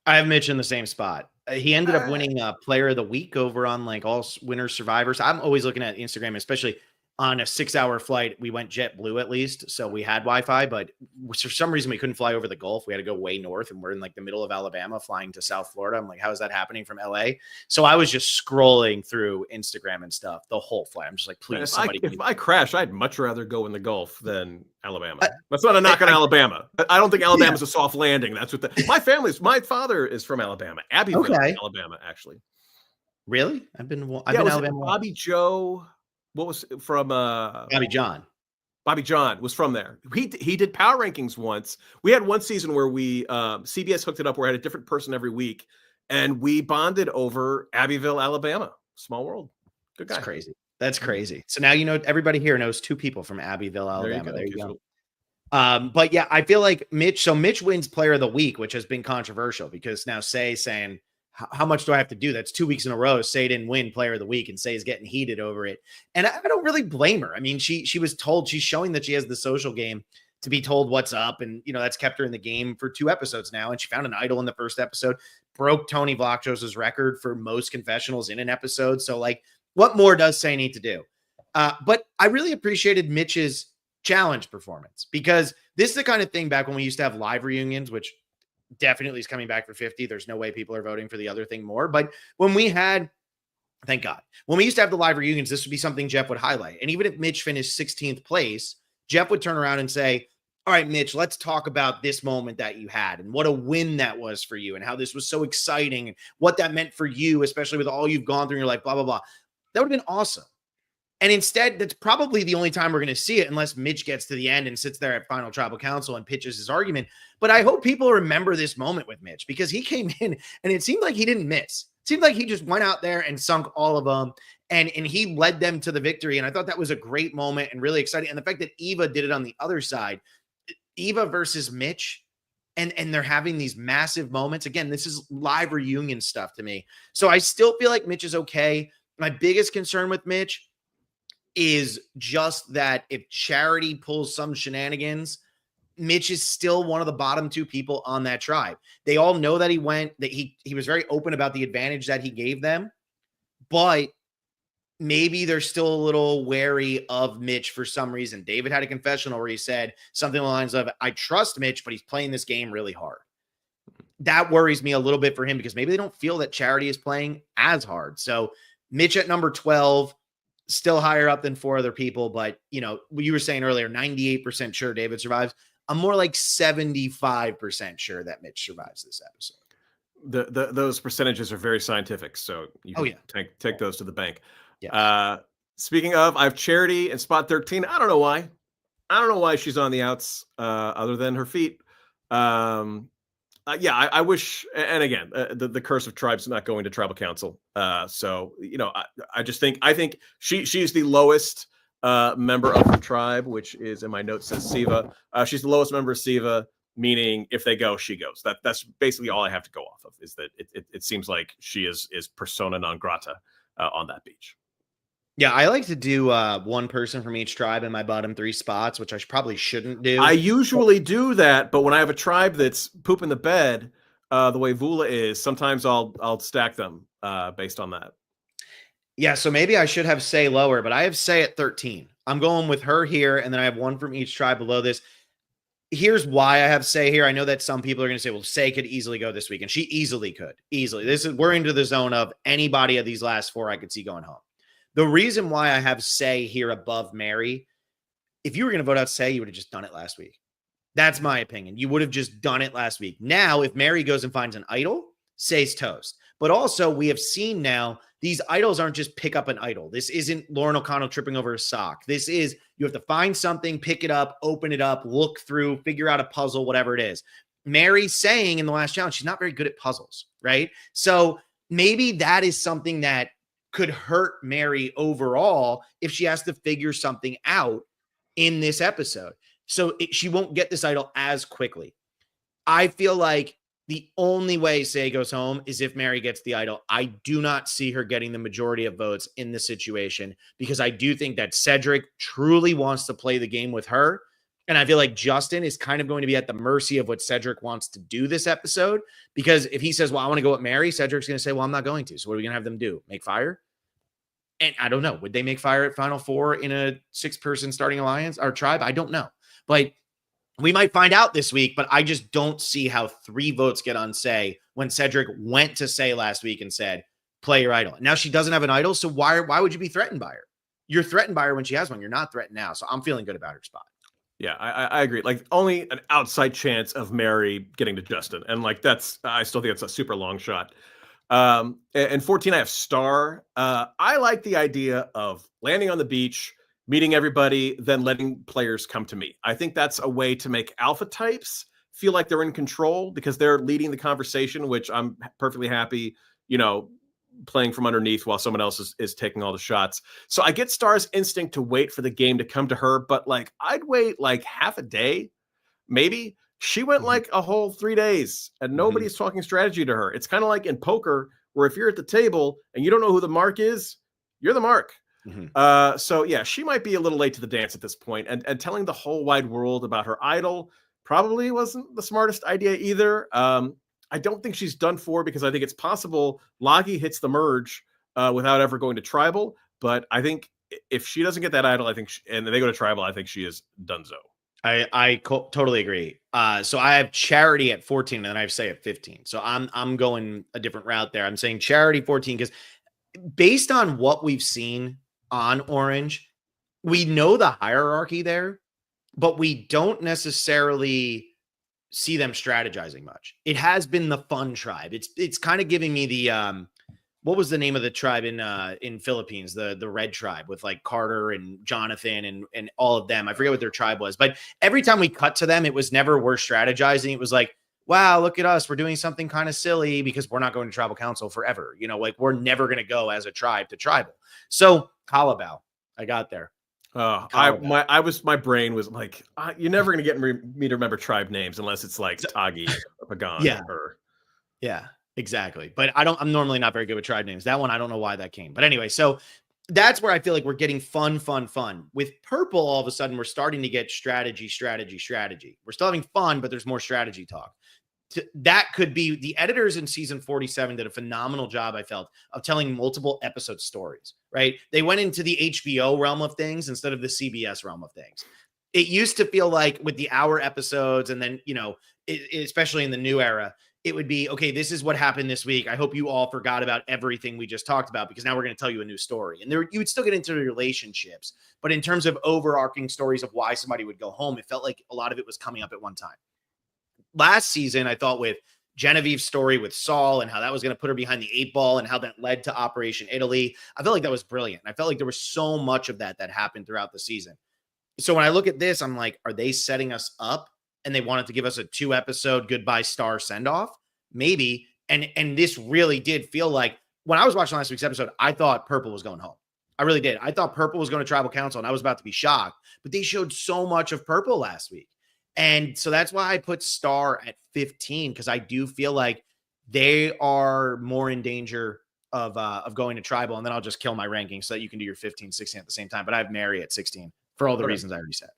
I have Mitch in the same spot. He ended up winning Player of the Week over on like All Winner Survivors. I'm always looking at Instagram, especially on a 6-hour flight. We went JetBlue at least, so we had Wi-Fi, but for some reason we couldn't fly over the Gulf. We had to go way north, and we're in like the middle of Alabama flying to South Florida. I'm like, how is that happening from LA? So I was just scrolling through Instagram and stuff the whole flight. I'm just like, please, somebody. If I crash, I'd much rather go in the Gulf than Alabama. That's not a knock on Alabama. I don't think Alabama's a soft landing. That's what my father is from Alabama, Abbeville, Alabama, actually. Really? I've been Alabama. Bobby Joe. What was from Bobby John? Bobby John was from there. He did power rankings once. We had one season where we CBS hooked it up where I had a different person every week, and we bonded over Abbeville, Alabama. Small world. Good guy. That's crazy. That's crazy. So now everybody here knows two people from Abbeville, Alabama. There you go. But yeah, I feel like Mitch wins Player of the Week, which has been controversial because now saying, how much do I have to do? That's 2 weeks in a row. Say didn't win Player of the Week, and Say is getting heated over it. And I don't really blame her. I mean, she was told, she's showing that she has the social game to be told what's up. And, that's kept her in the game for 2 episodes now. And she found an idol in the first episode, broke Tony Vlachos's record for most confessionals in an episode. So like, what more does Say need to do? But I really appreciated Mitch's challenge performance, because this is the kind of thing back when we used to have live reunions, which definitely is coming back for 50. There's no way people are voting for the other thing more. But when we had, thank God, when we used to have the live reunions, this would be something Jeff would highlight. And even if Mitch finished 16th place, Jeff would turn around and say, all right, Mitch, let's talk about this moment that you had and what a win that was for you and how this was so exciting and what that meant for you, especially with all you've gone through in your life, blah, blah, blah. That would have been awesome. And instead, that's probably the only time we're going to see it, unless Mitch gets to the end and sits there at Final Tribal Council and pitches his argument. But I hope people remember this moment with Mitch, because he came in and it seemed like he didn't miss. It seemed like he just went out there and sunk all of them. And he led them to the victory. And I thought that was a great moment and really exciting. And the fact that Eva did it on the other side, Eva versus Mitch, and they're having these massive moments. Again, this is live reunion stuff to me. So I still feel like Mitch is okay. My biggest concern with Mitch is just that if Charity pulls some shenanigans, Mitch is still one of the bottom two people on that tribe. They all know that he was very open about the advantage that he gave them, but maybe they're still a little wary of Mitch for some reason. David had a confessional where he said something along the lines of, I trust Mitch, but he's playing this game really hard. That worries me a little bit for him because maybe they don't feel that Charity is playing as hard. So Mitch at number 12, still higher up than 4 other people. But, you were saying earlier, 98% sure David survives. I'm more like 75% sure that Mitch survives this episode. Those percentages are very scientific. So you can take those to the bank. Yeah. Speaking of, I have Charity in spot 13. I don't know why. I don't know why she's on the outs other than her feet. I wish, and again, the curse of tribes not going to tribal council. So, I think she's the lowest member of her tribe, which is in my notes says Siva. She's the lowest member of Siva, meaning if they go, she goes. That's basically all I have to go off of, is that it seems like she is persona non grata on that beach. Yeah, I like to do one person from each tribe in my bottom 3 spots, which I probably shouldn't do. I usually do that, but when I have a tribe that's pooping the bed, the way Vula is, sometimes I'll stack them based on that. Yeah, so maybe I should have Say lower, but I have Say at 13. I'm going with her here, and then I have one from each tribe below this. Here's why I have Say here. I know that some people are going to say, well, Say could easily go this week, and she easily could. Easily. We're into the zone of anybody of these last 4 I could see going home. The reason why I have Say here above Mary, if you were going to vote out Say, you would have just done it last week. That's my opinion. You would have just done it last week. Now, if Mary goes and finds an idol, Say's toast. But also, we have seen now these idols aren't just pick up an idol. This isn't Lauren O'Connell tripping over a sock. This is you have to find something, pick it up, open it up, look through, figure out a puzzle, whatever it is. Mary saying in the last challenge, she's not very good at puzzles, right? So maybe that is something that could hurt Mary overall if she has to figure something out in this episode. So she won't get this idol as quickly. I feel like the only way Say goes home is if Mary gets the idol. I do not see her getting the majority of votes in this situation because I do think that Cedric truly wants to play the game with her. And I feel like Justin is kind of going to be at the mercy of what Cedric wants to do this episode, because if he says, well, I want to go with Mary, Cedric's going to say, well, I'm not going to. So what are we going to have them do? Make fire? And I don't know. Would they make fire at Final Four in a 6-person starting alliance or tribe? I don't know. But we might find out this week, but I just don't see how 3 votes get on Say when Cedric went to Say last week and said, play your idol. Now she doesn't have an idol, so why would you be threatened by her? You're threatened by her when she has one. You're not threatened now. So I'm feeling good about her spot. Yeah, I agree. Like, only an outside chance of Mary getting to Justin. And like, I still think it's a super long shot. And 14, I have Star. I like the idea of landing on the beach, meeting everybody, then letting players come to me. I think that's a way to make alpha types feel like they're in control because they're leading the conversation, which I'm perfectly happy, playing from underneath while someone else is taking all the shots. So I get Star's instinct to wait for the game to come to her, but like, I'd wait like half a day, maybe. She went like a whole 3 days and nobody's talking strategy to her. It's kind of like in poker where if you're at the table and you don't know who the mark is, you're the mark. So yeah, she might be a little late to the dance at this point, and telling the whole wide world about her idol probably wasn't the smartest idea either. I don't think she's done for because I think it's possible Lagi hits the merge without ever going to tribal. But I think if she doesn't get that idol, and they go to tribal, I think she is donezo. I totally agree. So I have Charity at 14 and then I have Say at 15. So I'm going a different route there. I'm saying Charity 14 because based on what we've seen on Orange, we know the hierarchy there, but we don't necessarily see them strategizing much. It has been the fun tribe. It's kind of giving me the what was the name of the tribe in Philippines, the red tribe with like Carter and Jonathan and all of them. I forget what their tribe was, but every time we cut to them, it was never we're strategizing. It was like, wow, look at us. We're doing something kind of silly because we're not going to tribal council forever. You know, like we're never going to go as a tribe to tribal. So Kalabow, I got there. My brain was like, you're never gonna get me to remember tribe names unless it's like Tagi or Pagan. Yeah. Yeah, exactly. But I'm normally not very good with tribe names. That one, I don't know why that came. But anyway, so that's where I feel like we're getting fun. With purple, all of a sudden, we're starting to get strategy. We're still having fun, but there's more strategy talk. That could be the editors in season 47 did a phenomenal job, I felt, of telling multiple episode stories, right? They went into the HBO realm of things instead of the CBS realm of things. It used to feel like with the hour episodes, and then, you know, especially in the new era, it would be, okay, this is what happened this week. I hope you all forgot about everything we just talked about because now we're going to tell you a new story. And there, you would still get into the relationships, but in terms of overarching stories of why somebody would go home, it felt like a lot of it was coming up at one time. Last season, I thought with Genevieve's story with Saul and how that was going to put her behind the 8 ball and how that led to Operation Italy, I felt like that was brilliant. I felt like there was so much of that happened throughout the season. So when I look at this, I'm like, are they setting us up and they wanted to give us a 2-episode goodbye star send-off? Maybe. And this really did feel like when I was watching last week's episode, I thought Purple was going home. I really did. I thought Purple was going to tribal council and I was about to be shocked, but they showed so much of Purple last week. And so that's why I put Star at 15, because I do feel like they are more in danger of going to tribal. And then I'll just kill my ranking so that you can do your 15, 16 at the same time. But I have Mary at 16 for all the reasons I already said.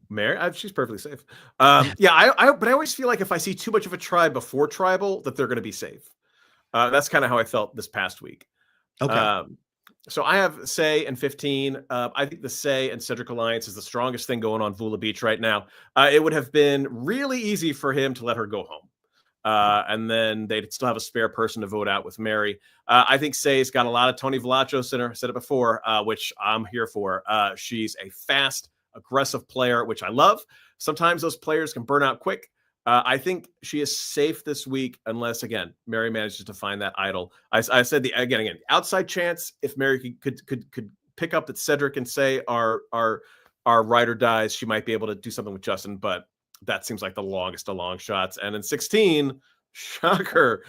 Mary, she's perfectly safe. But I always feel like if I see too much of a tribe before tribal, that they're going to be safe. That's kind of how I felt this past week. Okay. So I have Say and 15. I think the Say and Cedric alliance is the strongest thing going on Vula Beach right now. It would have been really easy for him to let her go home. And then they'd still have a spare person to vote out with Mary. I think Say's got a lot of Tony Velachos in her. Said it before, which I'm here for. She's a fast, aggressive player, which I love. Sometimes those players can burn out quick. I think she is safe this week, unless again Mary manages to find that idol. I said again outside chance if Mary could pick up that Cedric and Say are ride or dies, she might be able to do something with Justin, but that seems like the longest of long shots. And in 16, shocker,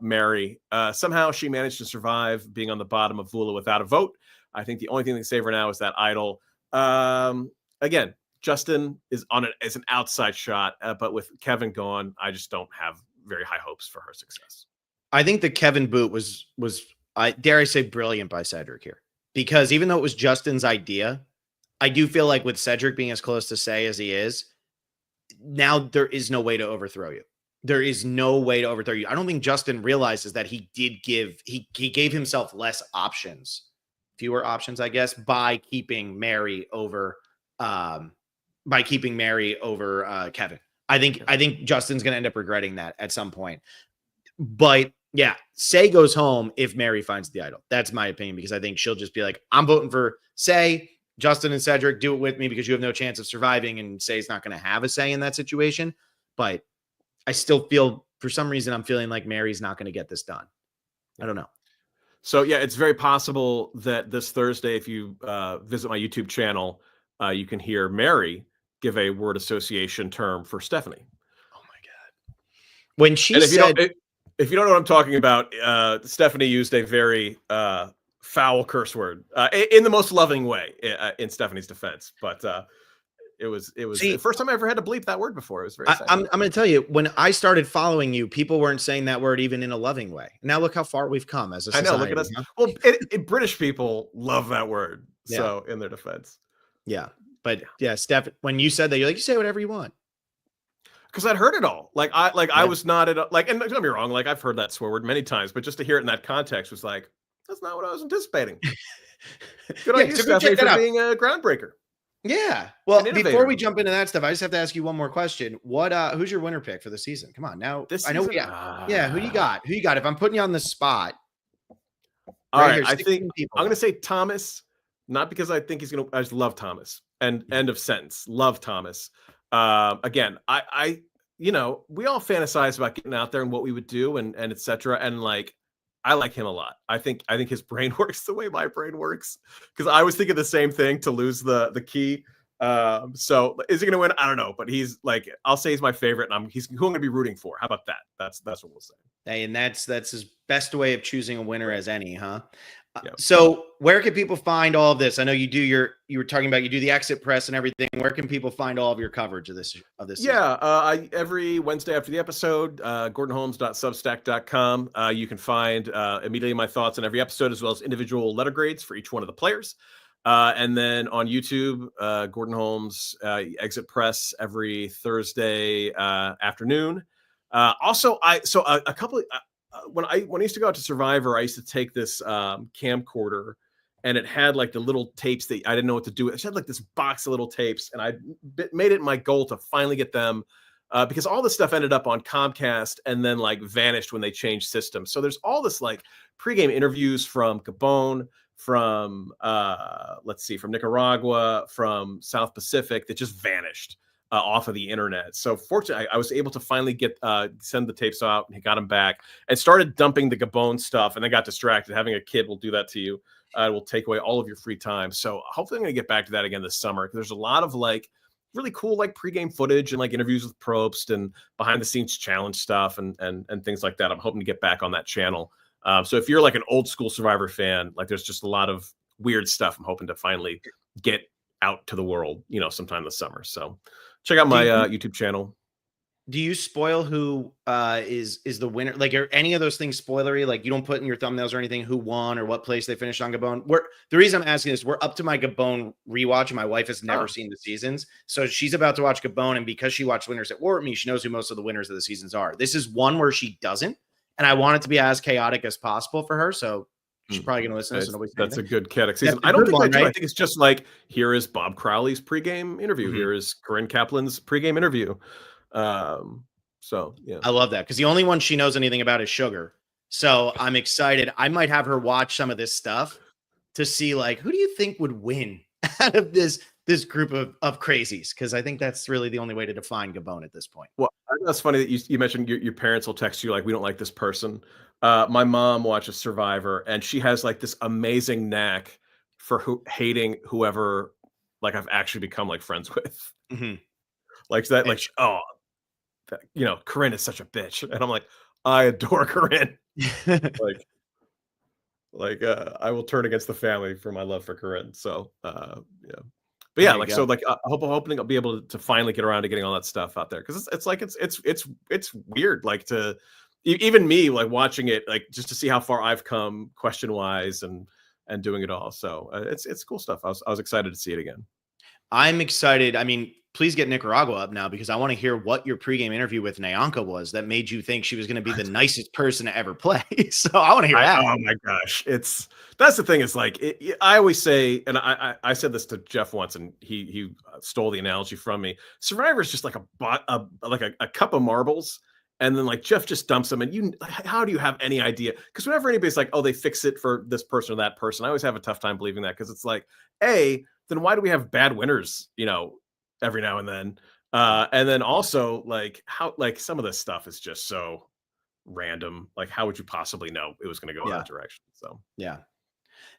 Mary somehow she managed to survive being on the bottom of Vula without a vote. I think the only thing that can save her now is that idol. Again, Justin is on it as an outside shot, but with Kevin gone, I just don't have very high hopes for her success. I think the Kevin boot was dare I say brilliant by Cedric here, because even though it was Justin's idea, I do feel like with Cedric being as close to Say as he is, now there is no way to overthrow you. There is no way to overthrow you. I don't think Justin realizes that he gave himself less options, fewer options, I guess, by keeping Mary over Kevin. I think Justin's going to end up regretting that at some point. But yeah, Say goes home if Mary finds the idol. That's my opinion, because I think she'll just be like, I'm voting for Say. Justin and Cedric, do it with me because you have no chance of surviving, and Say's not going to have a say in that situation. But I still feel, for some reason, I'm feeling like Mary's not going to get this done. I don't know. So yeah, it's very possible that this Thursday, if you visit my YouTube channel, you can hear Mary give a word association term for Stephanie. Oh my God. When she said, if you don't know what I'm talking about, Stephanie used a very foul curse word in the most loving way in Stephanie's defense. But it was the first time I ever had to bleep that word before. It was very I'm going to tell you, when I started following you, people weren't saying that word even in a loving way. Now look how far we've come as a society. I know, look at us. Huh? Well, British people love that word. Yeah. So in their defense. Yeah. But yeah, Steph, when you said that, you're like, you say whatever you want. Because I'd heard it all. I was not and don't get me wrong, like I've heard that swear word many times, but just to hear it in that context was like, that's not what I was anticipating. Good on you, Stephanie, for being a groundbreaker. Yeah. Well, before we jump into that stuff, I just have to ask you one more question. Who's your winner pick for the season? Come on now. I know. Yeah. Who you got? Who you got? If I'm putting you on the spot. All right. I think I'm going to say Thomas, not because I think he's going to, I just love Thomas. And end of sentence. Love Thomas. Again, I we all fantasize about getting out there and what we would do and et cetera. And like, I like him a lot. I think his brain works the way my brain works, because I was thinking the same thing to lose the key. So is he going to win? I don't know, but he's like, I'll say he's my favorite, and he's who I'm going to be rooting for. How about that? That's what we'll say. Hey, and that's his best way of choosing a winner as any, huh? Yeah. So where can people find all of this? I know you do you were talking about you do the exit press and everything. Where can people find all of your coverage of this Yeah, every Wednesday after the episode, gordonholmes.substack.com. You can find immediately my thoughts on every episode, as well as individual letter grades for each one of the players. And then on YouTube, Gordon Holmes exit press every Thursday afternoon. Also, a couple of, when I used to go out to Survivor, I used to take this camcorder, and it had like the little tapes that I didn't know what to do. It had like this box of little tapes, and I made it my goal to finally get them because all this stuff ended up on Comcast and then like vanished when they changed systems. So there's all this like pregame interviews from Gabon, from from Nicaragua, from South Pacific that just vanished off of the internet. So fortunately, I was able to finally send the tapes out and got them back, and started dumping the Gabon stuff, and then got distracted. Having a kid will do that to you. It will take away all of your free time. So hopefully I'm going to get back to that again this summer. There's a lot of like really cool like pregame footage and like interviews with Probst and behind the scenes challenge stuff and things like that. I'm hoping to get back on that channel. So if you're like an old school Survivor fan, like there's just a lot of weird stuff I'm hoping to finally get out to the world, sometime this summer. So check out my YouTube channel. Do you spoil who is the winner? Like, are any of those things spoilery? Like, you don't put in your thumbnails or anything who won or what place they finished on Gabon? The reason I'm asking this, we're up to my Gabon rewatch, and my wife has never seen the seasons, so she's about to watch Gabon, and because she watched Winners at War with me, she knows who most of the winners of the seasons are. This is one where she doesn't, and I want it to be as chaotic as possible for her. So she's probably going to listen to this. That's a good chaotic season. I don't think I do. Right? I think it's just like, here is Bob Crowley's pregame interview. Mm-hmm. Here is Corinne Kaplan's pregame interview. So yeah, I love that because the only one she knows anything about is Sugar. So I'm excited. I might have her watch some of this stuff to see like, who do you think would win out of this group of crazies? Because I think that's really the only way to define Gabon at this point. Well, I think that's funny that you mentioned your parents will text you like, we don't like this person. My mom watches Survivor, and she has like this amazing knack for hating whoever like I've actually become like friends with. Mm-hmm. Like that, like, Corinne is such a bitch, and I'm like, I adore Corinne. I will turn against the family for my love for Corinne. So but yeah, like, so like, hoping I'll be able to finally get around to getting all that stuff out there, because it's weird, like, to even me like watching it, like, just to see how far I've come question wise and doing it all. So it's cool stuff. I was excited to see it again. I'm excited. I mean, please get Nicaragua up now, because I want to hear what your pregame interview with Nyanka was that made you think she was going to be the nicest person to ever play. So I want to hear that. Oh my gosh. That's the thing, is like, I always say, and I said this to Jeff once, and he stole the analogy from me. Survivor is just like a cup of marbles. And then like Jeff just dumps them, and how do you have any idea? Because whenever anybody's like, oh, they fix it for this person or that person, I always have a tough time believing that, because it's like, then why do we have bad winners, every now and then? And then also, like, how, like, some of this stuff is just so random. Like, how would you possibly know it was going to go in that direction? So yeah,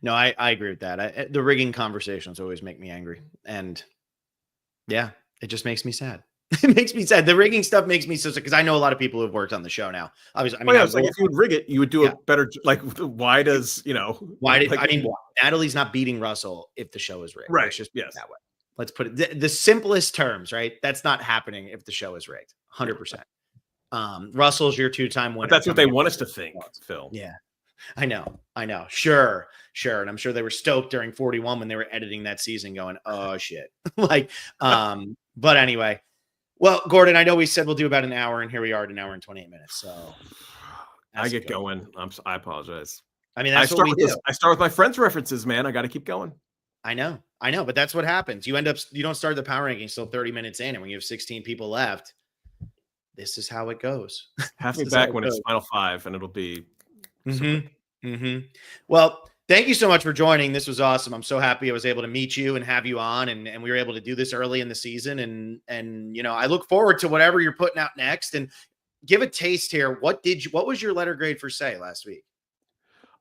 no, I agree with that. The rigging conversations always make me angry, and yeah, it just makes me sad. It makes me sad. The rigging stuff makes me so sad, because I know a lot of people who have worked on the show now. Obviously, I mean, it's like, if you would rig it, you would do a better. Like, why does Natalie's not beating Russell if the show is rigged. Right. Let's just put it that way. Let's put it the simplest terms, right? That's not happening if the show is rigged. 100%. Russell's your two-time winner. But that's what they want us to think, Phil. Yeah. I know. Sure. And I'm sure they were stoked during 41 when they were editing that season, going, oh shit. But anyway. Well, Gordon, I know we said we'll do about an hour, and here we are at an hour and 28 minutes. So I get going. I apologize. I mean, that's what we do. I start with my friends' references, man. I got to keep going. I know, but that's what happens. You don't start the power rankings till 30 minutes in, and when you have 16 people left, this is how it goes. Have me back when it's Final Five, and it'll be. Well, thank you so much for joining. This was awesome. I'm so happy I was able to meet you and have you on, and we were able to do this early in the season. And I look forward to whatever you're putting out next. And give a taste here. What was your letter grade for Say last week?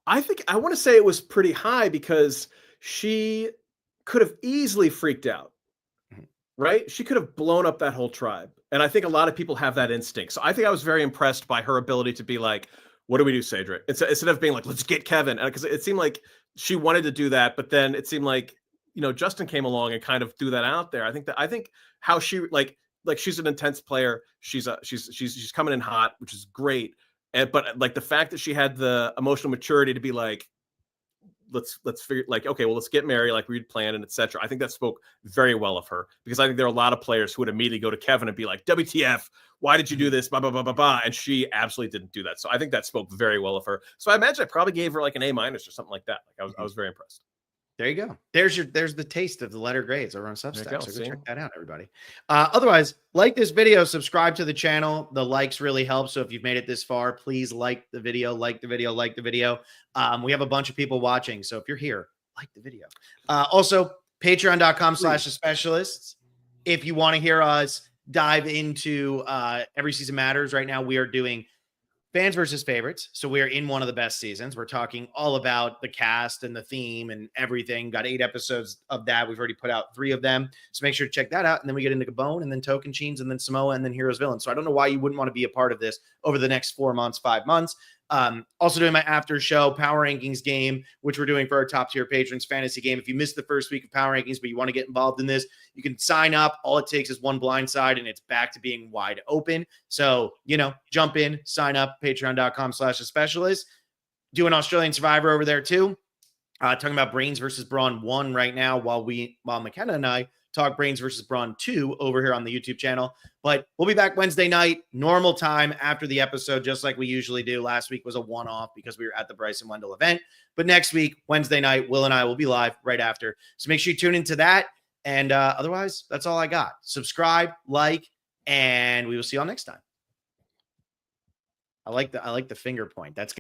I want to say it was pretty high, because she could have easily freaked out. right? She could have blown up that whole tribe. And I think a lot of people have that instinct. So I think I was very impressed by her ability to be like, what do we do, Cedric? Instead of being like, let's get Kevin. Because it seemed like she wanted to do that, but then it seemed like, Justin came along and kind of threw that out there. I think how she like she's an intense player. She's coming in hot, which is great. But like the fact that she had the emotional maturity to be like, let's figure, like, okay, well, let's get married like we'd planned, and etc. I think that spoke very well of her, because I think there are a lot of players who would immediately go to Kevin and be like, WTF, why did you do this, blah blah blah blah blah, and she absolutely didn't do that. So I think that spoke very well of her. So I imagine I probably gave her like an A- or something like that. Like I was very impressed. There you go. There's the taste of the letter grades over on Substack. Go, so go check that out, everybody. Otherwise, like this video, subscribe to the channel. The likes really help. So if you've made it this far, please like the video, like the video, like the video. We have a bunch of people watching. So if you're here, like the video. Also, patreon.com/thespecialists. If you want to hear us dive into Every Season Matters, right now we are doing fans versus favorites. So we are in one of the best seasons. We're talking all about the cast and the theme and everything. Got 8 episodes of that. We've already put out 3 of them. So make sure to check that out. And then we get into Gabon and then Token Cheens and then Samoa and then Heroes Villains. So I don't know why you wouldn't want to be a part of this over the next 4 months, 5 months. Also doing my after show power rankings game, which we're doing for our top tier patrons fantasy game. If you missed the first week of power rankings, but you want to get involved in this, you can sign up. All it takes is one blind side and it's back to being wide open. So, jump in, sign up, patreon.com/thespecialist. Do an Australian Survivor over there too. Talking about Brains versus Brawn 1 right now while McKenna and I talk Brains versus Brawn 2 over here on the YouTube channel. But we'll be back Wednesday night, normal time after the episode, just like we usually do. Last week was a one-off because we were at the Bryson Wendell event. But next week, Wednesday night, Will and I will be live right after. So make sure you tune into that. And otherwise, that's all I got. Subscribe, like, and we will see y'all next time. I like the finger point. That's